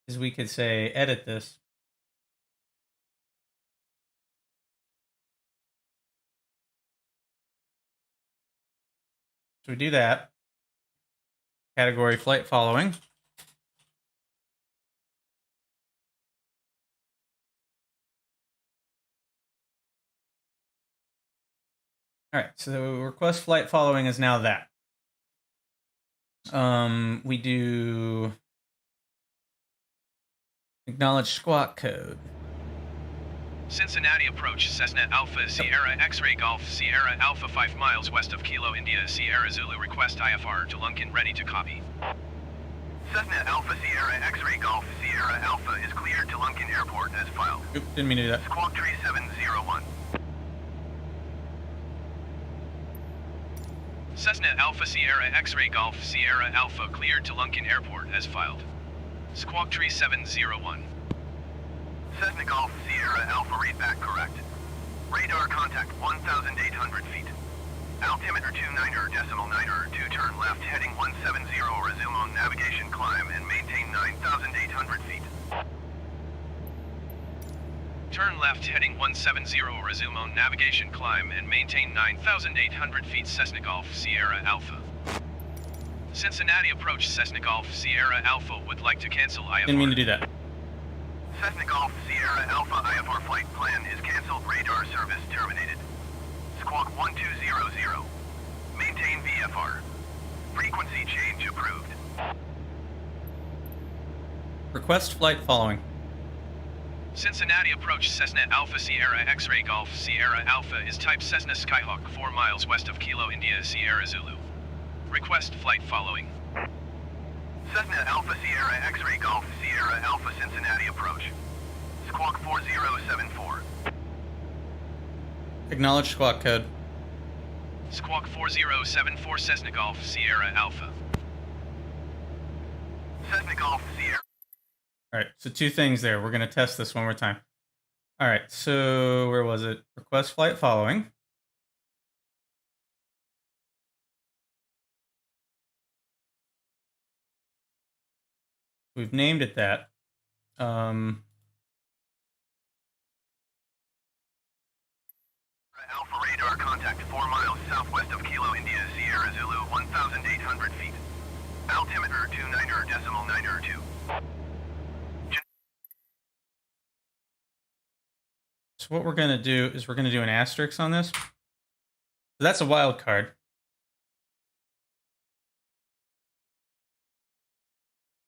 is we could say, edit this. So we do that. Category flight following. All right, so the request flight following is now that. We do acknowledge squawk code. Cincinnati approach, Cessna Alpha Sierra X-Ray Golf Sierra Alpha 5 miles west of Kilo, India, Sierra Zulu. Request IFR to Lunkin, ready to copy. Cessna Alpha Sierra X-Ray Golf Sierra Alpha is cleared to Lunkin Airport as filed. Oop, didn't mean to do that. Squawk tree 701. Cessna Alpha Sierra X-Ray Golf Sierra Alpha cleared to Lunkin Airport as filed. Squawk tree 701. Cessna Golf Sierra Alpha read back correct. Radar contact 1,800 feet. Altimeter Altimeter 29er, 2 turn left heading 170, resume on navigation climb and maintain 9,800 feet. Turn left heading 170, resume on navigation climb and maintain 9,800 feet Cessna Golf Sierra Alpha. Cincinnati approach Cessna Golf Sierra Alpha would like to cancel IFR. Didn't mean to do that. Cessna Golf Sierra Alpha IFR flight plan is canceled. Radar service terminated. Squawk 1200. Maintain VFR. Frequency change approved. Request flight following. Cincinnati approach Cessna Alpha Sierra X-Ray Golf Sierra Alpha is type Cessna Skyhawk 4 miles west of Kilo India Sierra Zulu. Request flight following. Cessna Alpha Sierra X-Ray Golf Sierra Alpha Cincinnati approach. Squawk 4074. Acknowledge squawk code. Squawk 4074 Cessna Golf Sierra Alpha. Cessna Golf Sierra. All right, so two things there. We're going to test this one more time. All right, so where was it? Request flight following. We've named it that. Alpha radar contact 4 miles southwest of Kilo India Sierra Zulu 1,800 feet. Altimeter 29er.9er2. So what we're going to do is we're going to do an asterisk on this. So that's a wild card.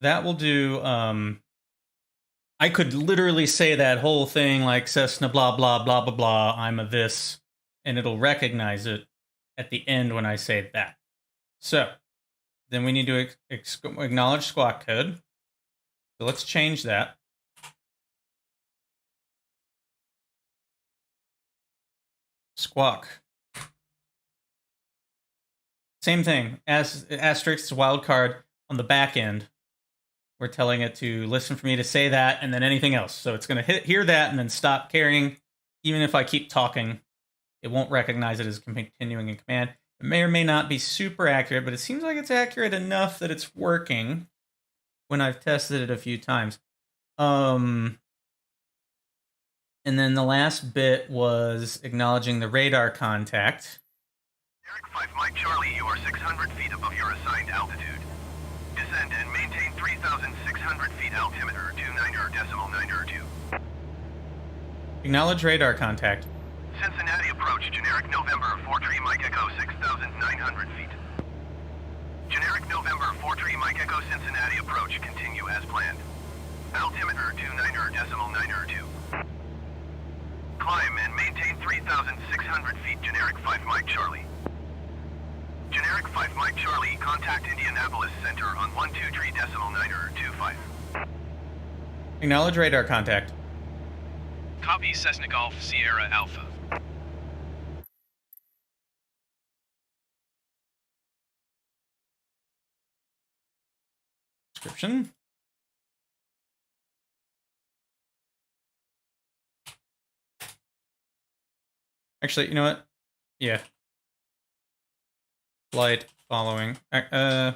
That will do, I could literally say that whole thing like Cessna blah, blah, blah, blah, blah, I'm a this, and it'll recognize it at the end when I say that. So then we need to acknowledge squawk code. So let's change that. Squawk. Same thing, as asterisk wild card on the back end. We're telling it to listen for me to say that and then anything else. So it's going to hear that and then stop carrying. Even if I keep talking, it won't recognize it as continuing in command. It may or may not be super accurate, but it seems like it's accurate enough that it's working when I've tested it a few times. And then the last bit was acknowledging the radar contact. Derek 5 Mike Charlie, you are 600 feet above your assigned altitude. Descend and maintain 3,600 feet altimeter 29er.9er2. Acknowledge radar contact. Cincinnati approach, generic November 43 Mike Echo 6,900 feet. Generic November 43 Mike Echo Cincinnati approach, continue as planned. Altimeter 29er.9er2. Climb and maintain 3,600 feet, generic 5 Mike Charlie. Generic 5 Mike Charlie, contact Indianapolis Center on 123.9er25. Acknowledge radar contact. Copy Cessna Golf Sierra Alpha. Description. Actually, you know what? Yeah. Flight following. Okay.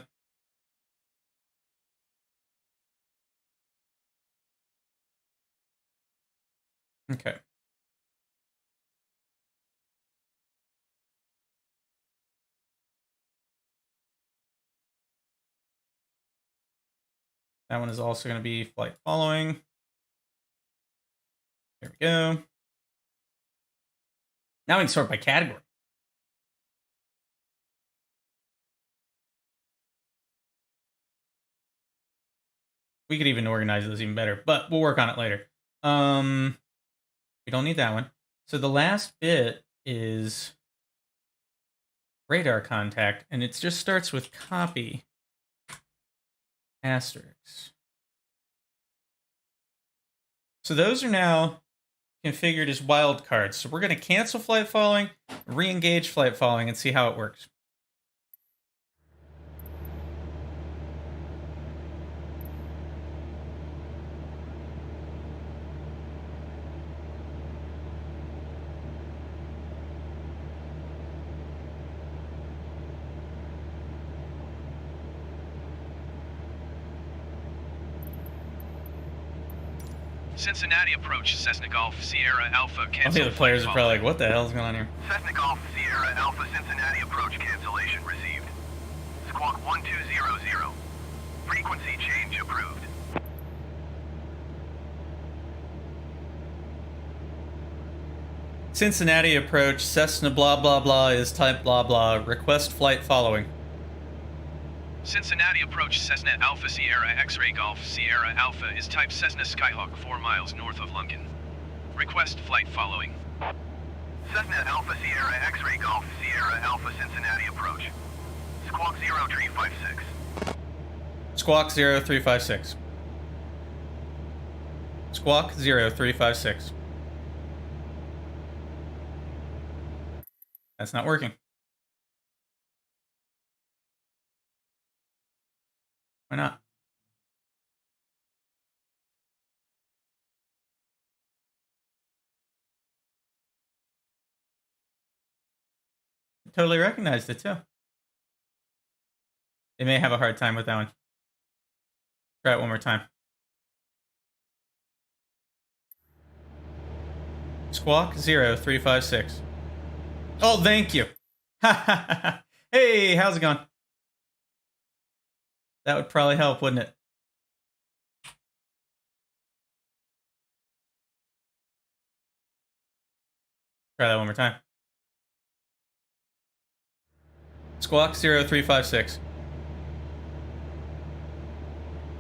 That one is also going to be flight following. There we go. Now we can sort by category. We could even organize those even better, but we'll work on it later. We don't need that one. So the last bit is radar contact, and it just starts with copy asterisk. So those are now configured as wildcards. So we're going to cancel flight following, re-engage flight following, and see how it works. Cincinnati approach, Cessna Golf, Sierra Alpha, I cancel. think the players are flight probably like, what the hell's going on here? Cessna Golf Sierra Alpha Cincinnati approach cancellation received. Squawk 1200. Frequency change approved. Cincinnati approach, Cessna blah blah blah is type blah blah, request flight following. Cincinnati approach, Cessna Alpha Sierra X-Ray Golf Sierra Alpha is type Cessna Skyhawk 4 miles north of Lunken. Request flight following. Cessna Alpha Sierra X-Ray Golf Sierra Alpha Cincinnati approach. Squawk 0356. Squawk 0356. Squawk 0356. That's not working. Why not? Totally recognized it too. They may have a hard time with that one. Try it one more time. Squawk 0356. Oh, thank you. Hey, how's it going? That would probably help, wouldn't it? Try that one more time. Squawk 0356.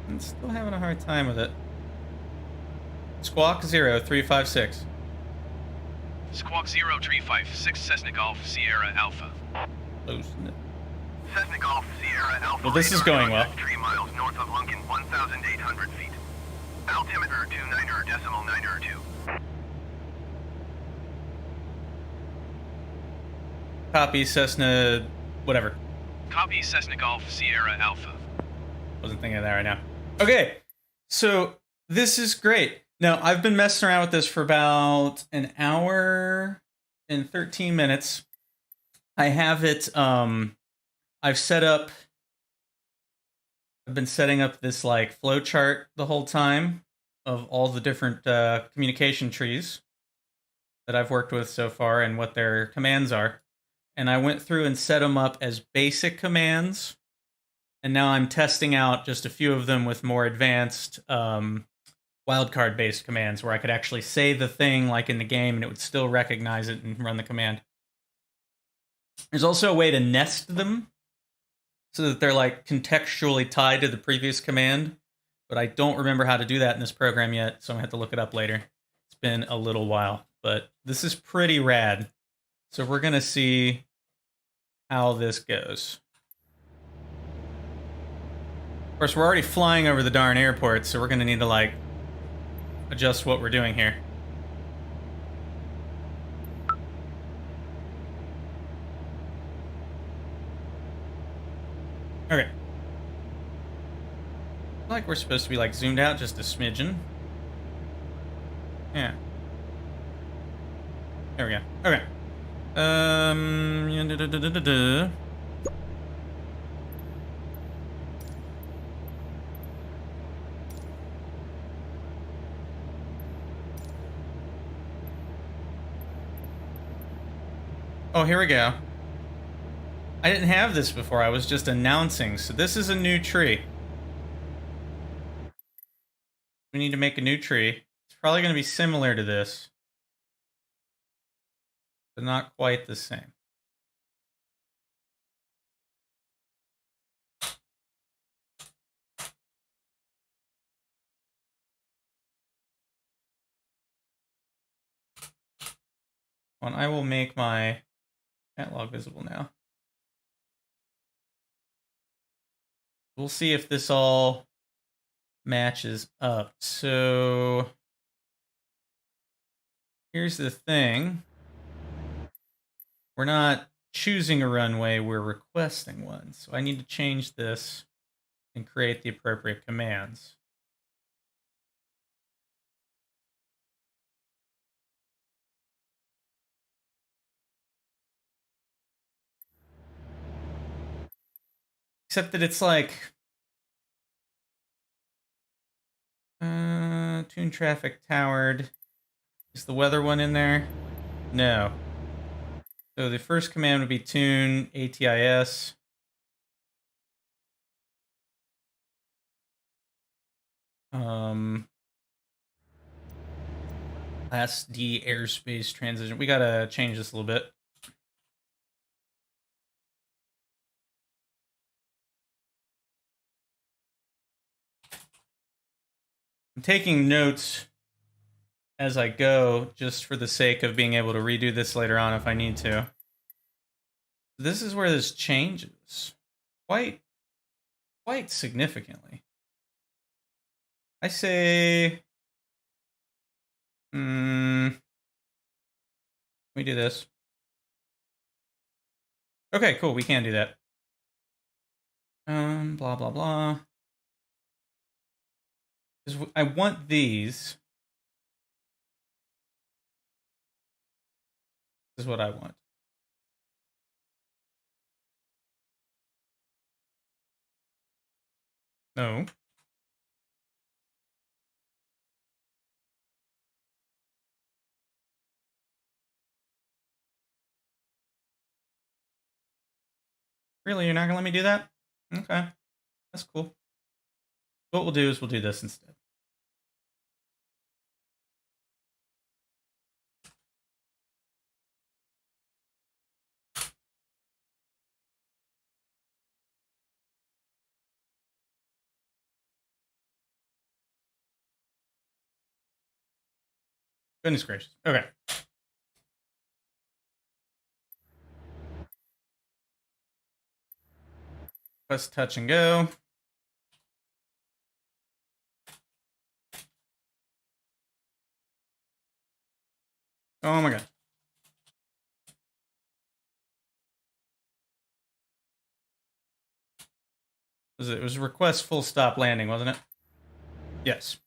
I'm still having a hard time with it. Squawk 0356. Squawk 0356, Cessna Golf Sierra Alpha. Close. Cessna Golf Sierra Alpha. Well, this is going well. 3 miles north of Lunken, 1,800 feet. Altimeter 29.92. Copy Cessna, whatever. Copy Cessna Golf Sierra Alpha. Wasn't thinking of that right now. Okay, so this is great. Now, I've been messing around with this for about an hour and 13 minutes. I have it, I've been setting up this like flow chart the whole time of all the different communication trees that I've worked with so far and what their commands are. And I went through and set them up as basic commands. And now I'm testing out just a few of them with more advanced wildcard-based commands where I could actually say the thing like in the game and it would still recognize it and run the command. There's also a way to nest them so that they're like contextually tied to the previous command, but I don't remember how to do that in this program yet, so I'm gonna have to look it up later. It's been a little while, but this is pretty rad. So we're gonna see how this goes. Of course, we're already flying over the darn airport, so we're gonna need to like adjust what we're doing here. Okay. I feel like we're supposed to be like zoomed out just a smidgen. Yeah. There we go. Okay. Oh, here we go. I didn't have this before. I was just announcing. So this is a new tree. We need to make a new tree. It's probably going to be similar to this, but not quite the same. Well, I will make my chat log visible now. We'll see if this all matches up. So here's the thing. We're not choosing a runway, we're requesting one. So I need to change this and create the appropriate commands. Except that it's like Tune traffic towered. Is the weather one in there? No. So the first command would be tune ATIS. Class D airspace transition. We gotta change this a little bit. I'm taking notes as I go, just for the sake of being able to redo this later on if I need to. This is where this changes quite significantly. I say, we do this. Okay, cool. We can do that. Blah blah blah. I want these. This is what I want. No. Really, you're not gonna let me do that? Okay, that's cool. What we'll do is we'll do this instead. Goodness gracious. Okay. Let's touch and go. Oh my god. It was request full stop landing, wasn't it? Yes.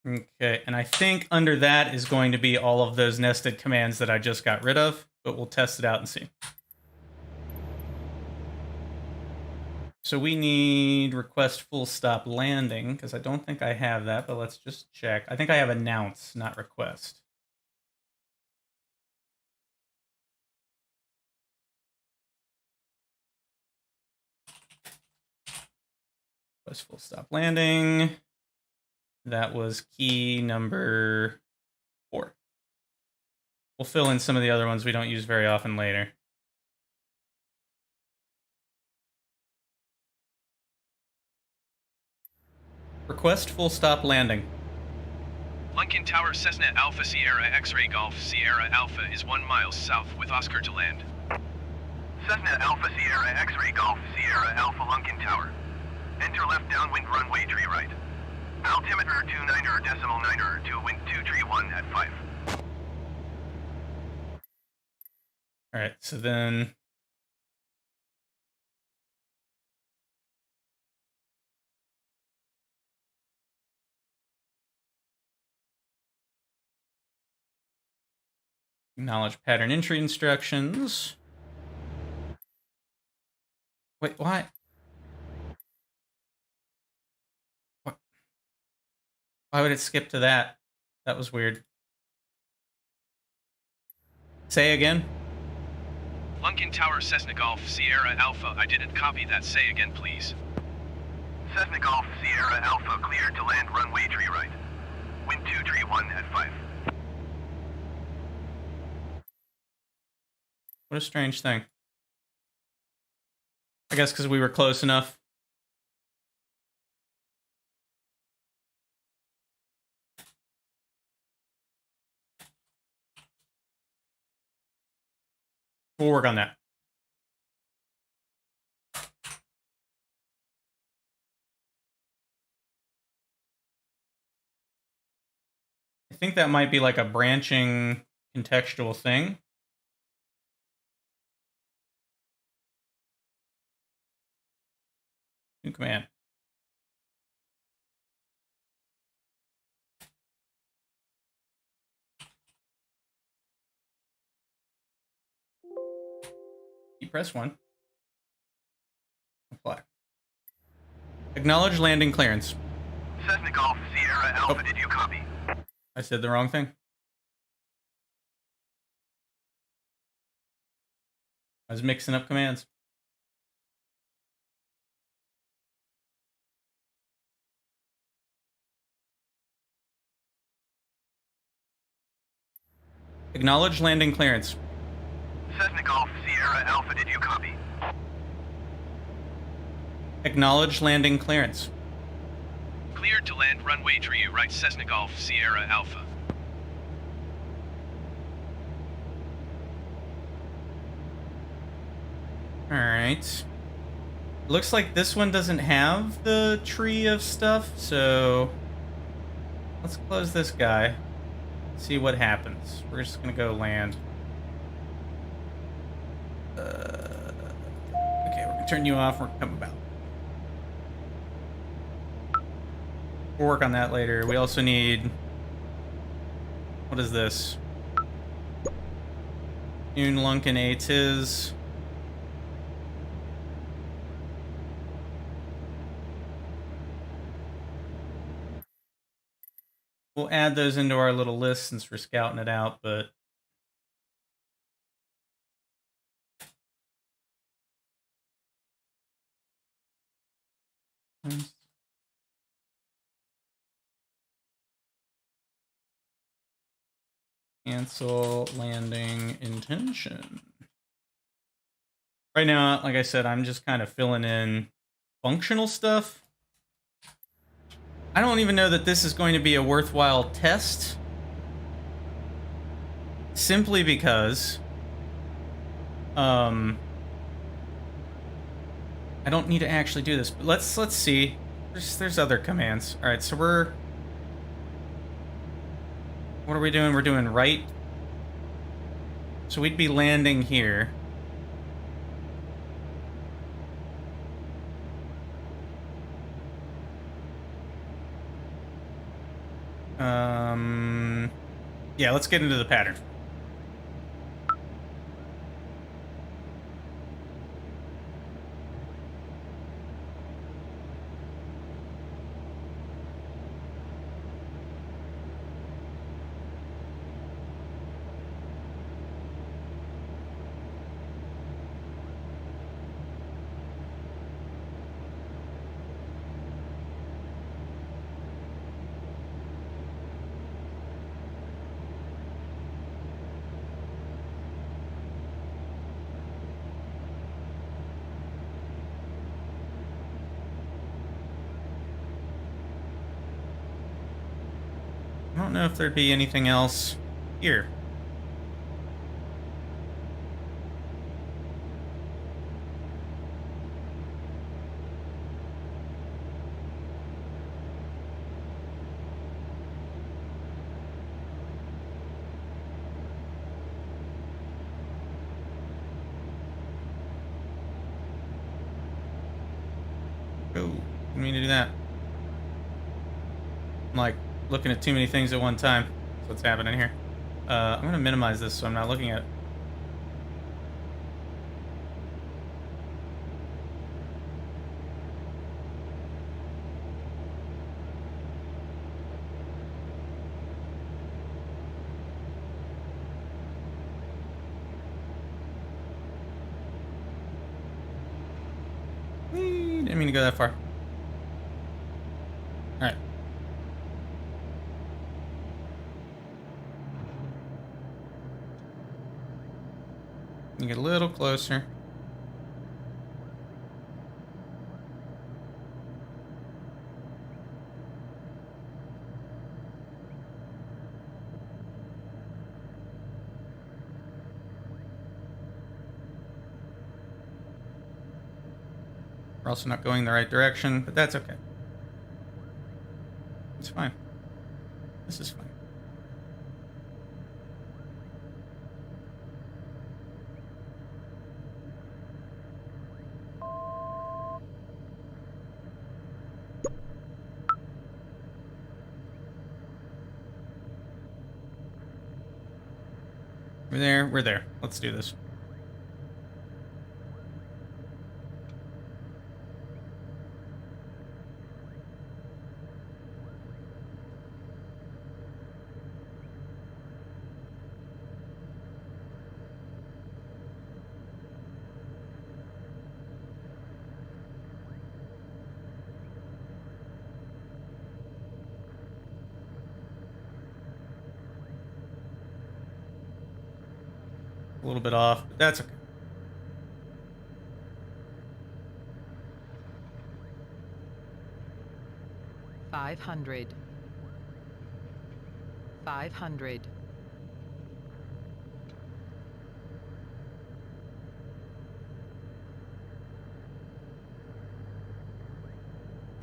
Okay, and I think under that is going to be all of those nested commands that I just got rid of, but we'll test it out and see. So we need request full stop landing, because I don't think I have that, but let's just check. I think I have announce, not request. Request full stop landing. That was key number 4. We'll fill in some of the other ones we don't use very often later. Request full stop landing. Lincoln Tower Cessna Alpha Sierra X-Ray Golf Sierra Alpha is 1 mile south with Oscar to land. Cessna Alpha Sierra X-Ray Golf Sierra Alpha Lincoln Tower. Enter left downwind runway tree right. Altimeter 29.9 to wind 231 at 5. Alright, so then... acknowledge pattern entry instructions. Wait, why? What? Why would it skip to that? That was weird. Say again? Lincoln Tower Cessna Golf Sierra Alpha. I didn't copy that. Say again, please. Cessna Golf Sierra Alpha cleared to land runway tree right. Wind 231 at 5. What a strange thing. I guess because we were close enough. We'll work on that. I think that might be like a branching contextual thing. New command. You press 1. Apply. Acknowledge landing clearance. Cessna Golf Sierra Alpha, did you copy? I said the wrong thing. I was mixing up commands. Acknowledge landing clearance. Cessna Golf Sierra Alpha, did you copy? Acknowledge landing clearance. Cleared to land runway tree right Cessna Golf Sierra Alpha. Alright. Looks like this one doesn't have the tree of stuff, so let's close this guy. See what happens. We're just gonna go land. Okay, we're gonna turn you off. We're gonna come about. We'll work on that later. We also need... What is this? Noon Lunkin ATC. We'll add those into our little list since we're scouting it out, but... Cancel landing intention. Right now, like I said, I'm just kind of filling in functional stuff. I don't even know that this is going to be a worthwhile test. Simply because I don't need to actually do this. But let's see. There's other commands. All right, so what are we doing? We're doing right. So we'd be landing here. Yeah, let's get into the pattern. I don't know if there'd be anything else here. Oh, didn't mean to do that. I'm like looking at too many things at one time. That's what's happening here. I'm going to minimize this so I'm not looking at it. Didn't mean to go that far. Alright. You get a little closer. We're also not going the right direction, but that's okay. It's fine. This is fine. We're there. We're there. Let's do this. A little bit off, but that's okay. Five hundred. 500.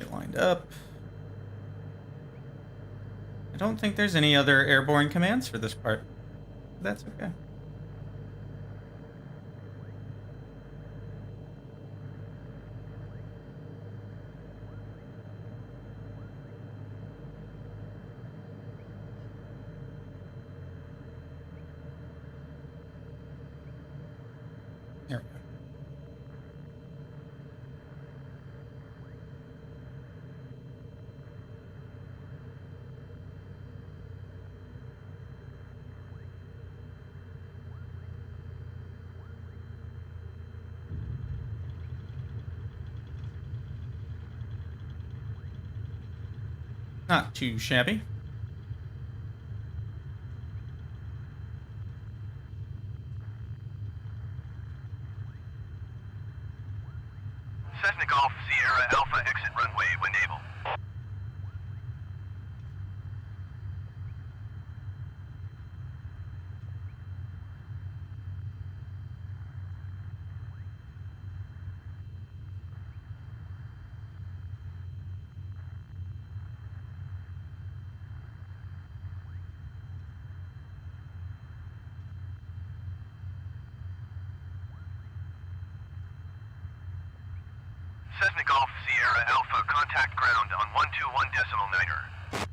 Get lined up. I don't think there's any other airborne commands for this part. That's okay. There we go. Not too shabby. Cessna Golf Sierra Alpha exit runway when able. Cessna Golf Sierra Alpha, contact ground on 121.9er.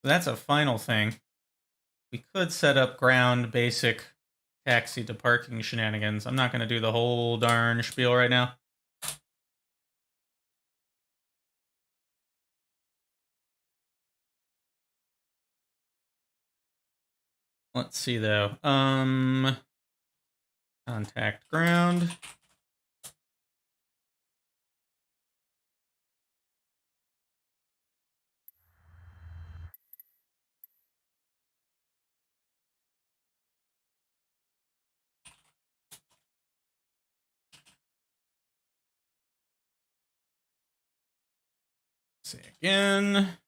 So that's a final thing. We could set up ground basic taxi to parking shenanigans. I'm not going to do the whole darn spiel right now. Let's see though. Contact ground. Say again.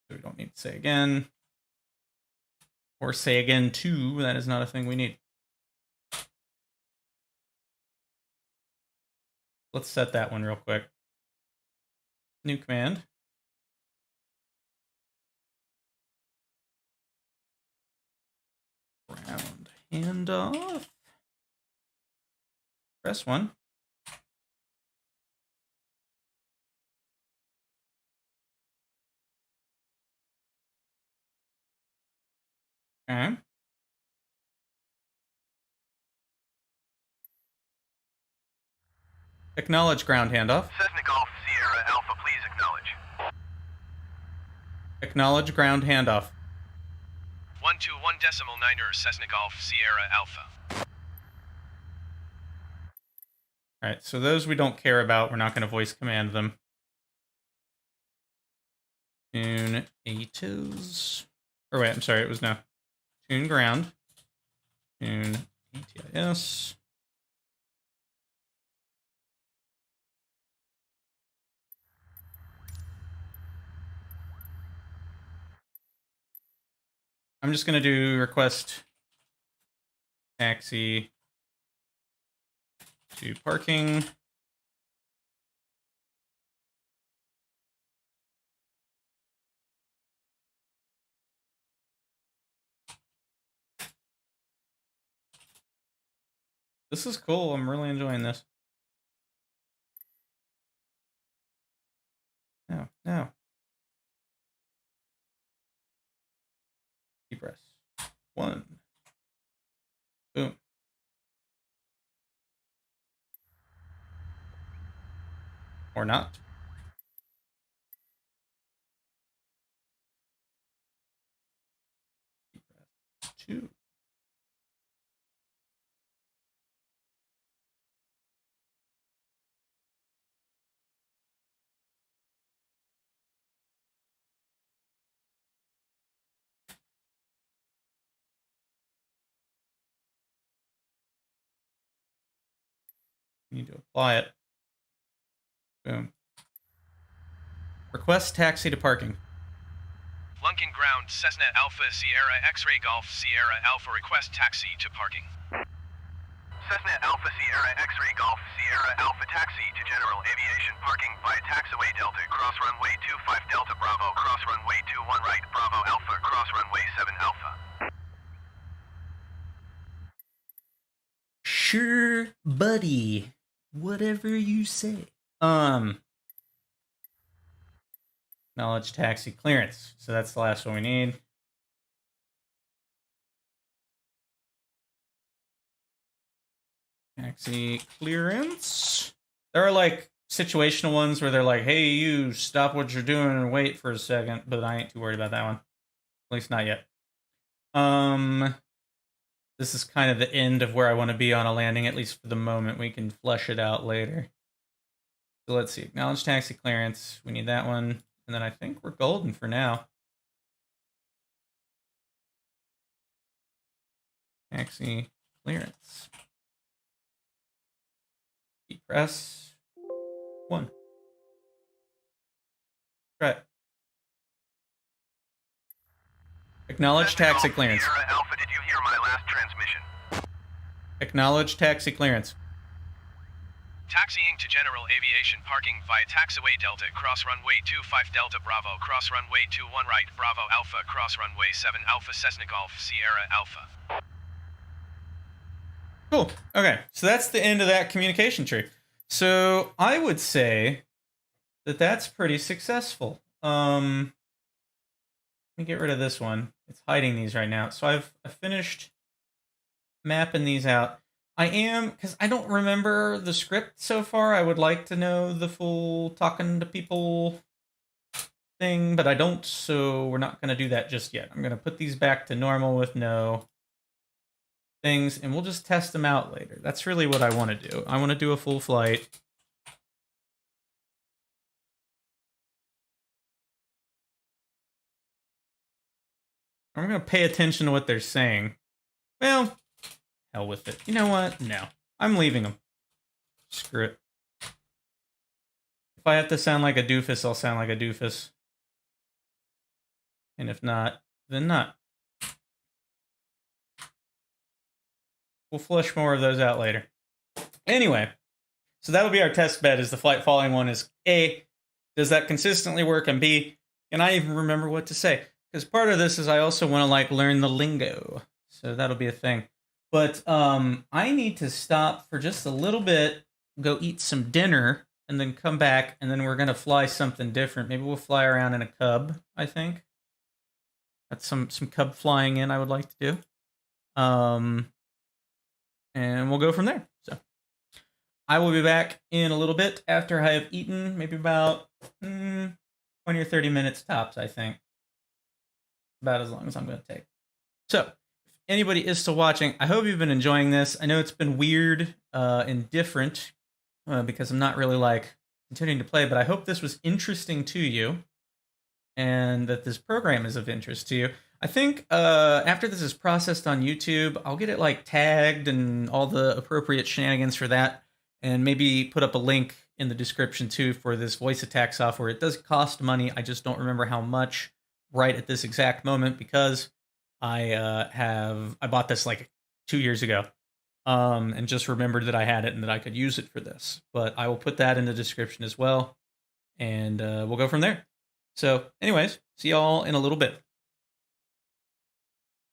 We don't need to say again. Or say again too. That is not a thing we need. Let's set that one real quick. New command. Ground handoff. Press 1. Okay. Acknowledge ground handoff. Cessna Golf Sierra Alpha, please acknowledge. Acknowledge ground handoff. 121.9er Cessna Golf Sierra Alpha. Alright, so those we don't care about. We're not going to voice command them. Tune ATIS. Or wait, I'm sorry, it was no. Tune ground. Tune ATIS. I'm just going to do request taxi to parking. This is cool. I'm really enjoying this. No. Deep breath. 1. Boom. Or not. Deep breath. 2. We need to apply it. Boom. Request taxi to parking. Lunken ground, Cessna Alpha Sierra X-ray Golf Sierra Alpha request taxi to parking. Cessna Alpha Sierra X-ray Golf Sierra Alpha taxi to general aviation parking via taxiway Delta cross runway 25 Delta Bravo cross runway 21 right Bravo Alpha cross runway 7 Alpha. Sure, buddy. Whatever you say. Acknowledge taxi clearance. So that's the last one we need. Taxi clearance. There are like situational ones where they're like, hey, you stop what you're doing and wait for a second, but I ain't too worried about that one. At least not yet. This is kind of the end of where I want to be on a landing, at least for the moment. We can flesh it out later. So let's see. Acknowledge taxi clearance. We need that one. And then I think we're golden for now. Taxi clearance. Press 1. Try it. Acknowledge taxi clearance. Sierra Alpha, did you hear my last transmission? Acknowledge taxi clearance. Taxiing to general aviation parking via taxiway Delta cross runway 25 Delta Bravo cross runway 21 right Bravo Alpha cross runway 7 Alpha Cessna Golf Sierra Alpha. Cool. Okay, so that's the end of that communication tree. So I would say that that's pretty successful. Let me get rid of this one. It's hiding these right now. So I've finished mapping these out. I am, because I don't remember the script so far. I would like to know the full talking to people thing, but I don't, so we're not going to do that just yet. I'm going to put these back to normal with no things, and we'll just test them out later. That's really what I want to do. I want to do a full flight. I'm going to pay attention to what they're saying. Well, hell with it. You know what? No. I'm leaving them. Screw it. If I have to sound like a doofus, I'll sound like a doofus. And if not, then not. We'll flush more of those out later. Anyway, so that'll be our test bed, is the flight following one is A, does that consistently work? And B, can I even remember what to say? Because part of this is I also want to like learn the lingo. So that'll be a thing. But I need to stop for just a little bit, go eat some dinner, and then come back, and then we're going to fly something different. Maybe we'll fly around in a Cub, I think. That's some Cub flying in I would like to do. And we'll go from there. So I will be back in a little bit after I have eaten, maybe about 20 or 30 minutes tops, I think. About as long as I'm going to take. So if anybody is still watching, I hope you've been enjoying this. I know it's been weird and different because I'm not really like continuing to play, but I hope this was interesting to you and that this program is of interest to you. I think after this is processed on YouTube, I'll get it like tagged and all the appropriate shenanigans for that, and maybe put up a link in the description too for this Voiceattack software. It does cost money. I just don't remember how much right at this exact moment because I bought this like 2 years ago and just remembered that I had it and that I could use it for this. But I will put that in the description as well, and we'll go from there. So anyways, see y'all in a little bit.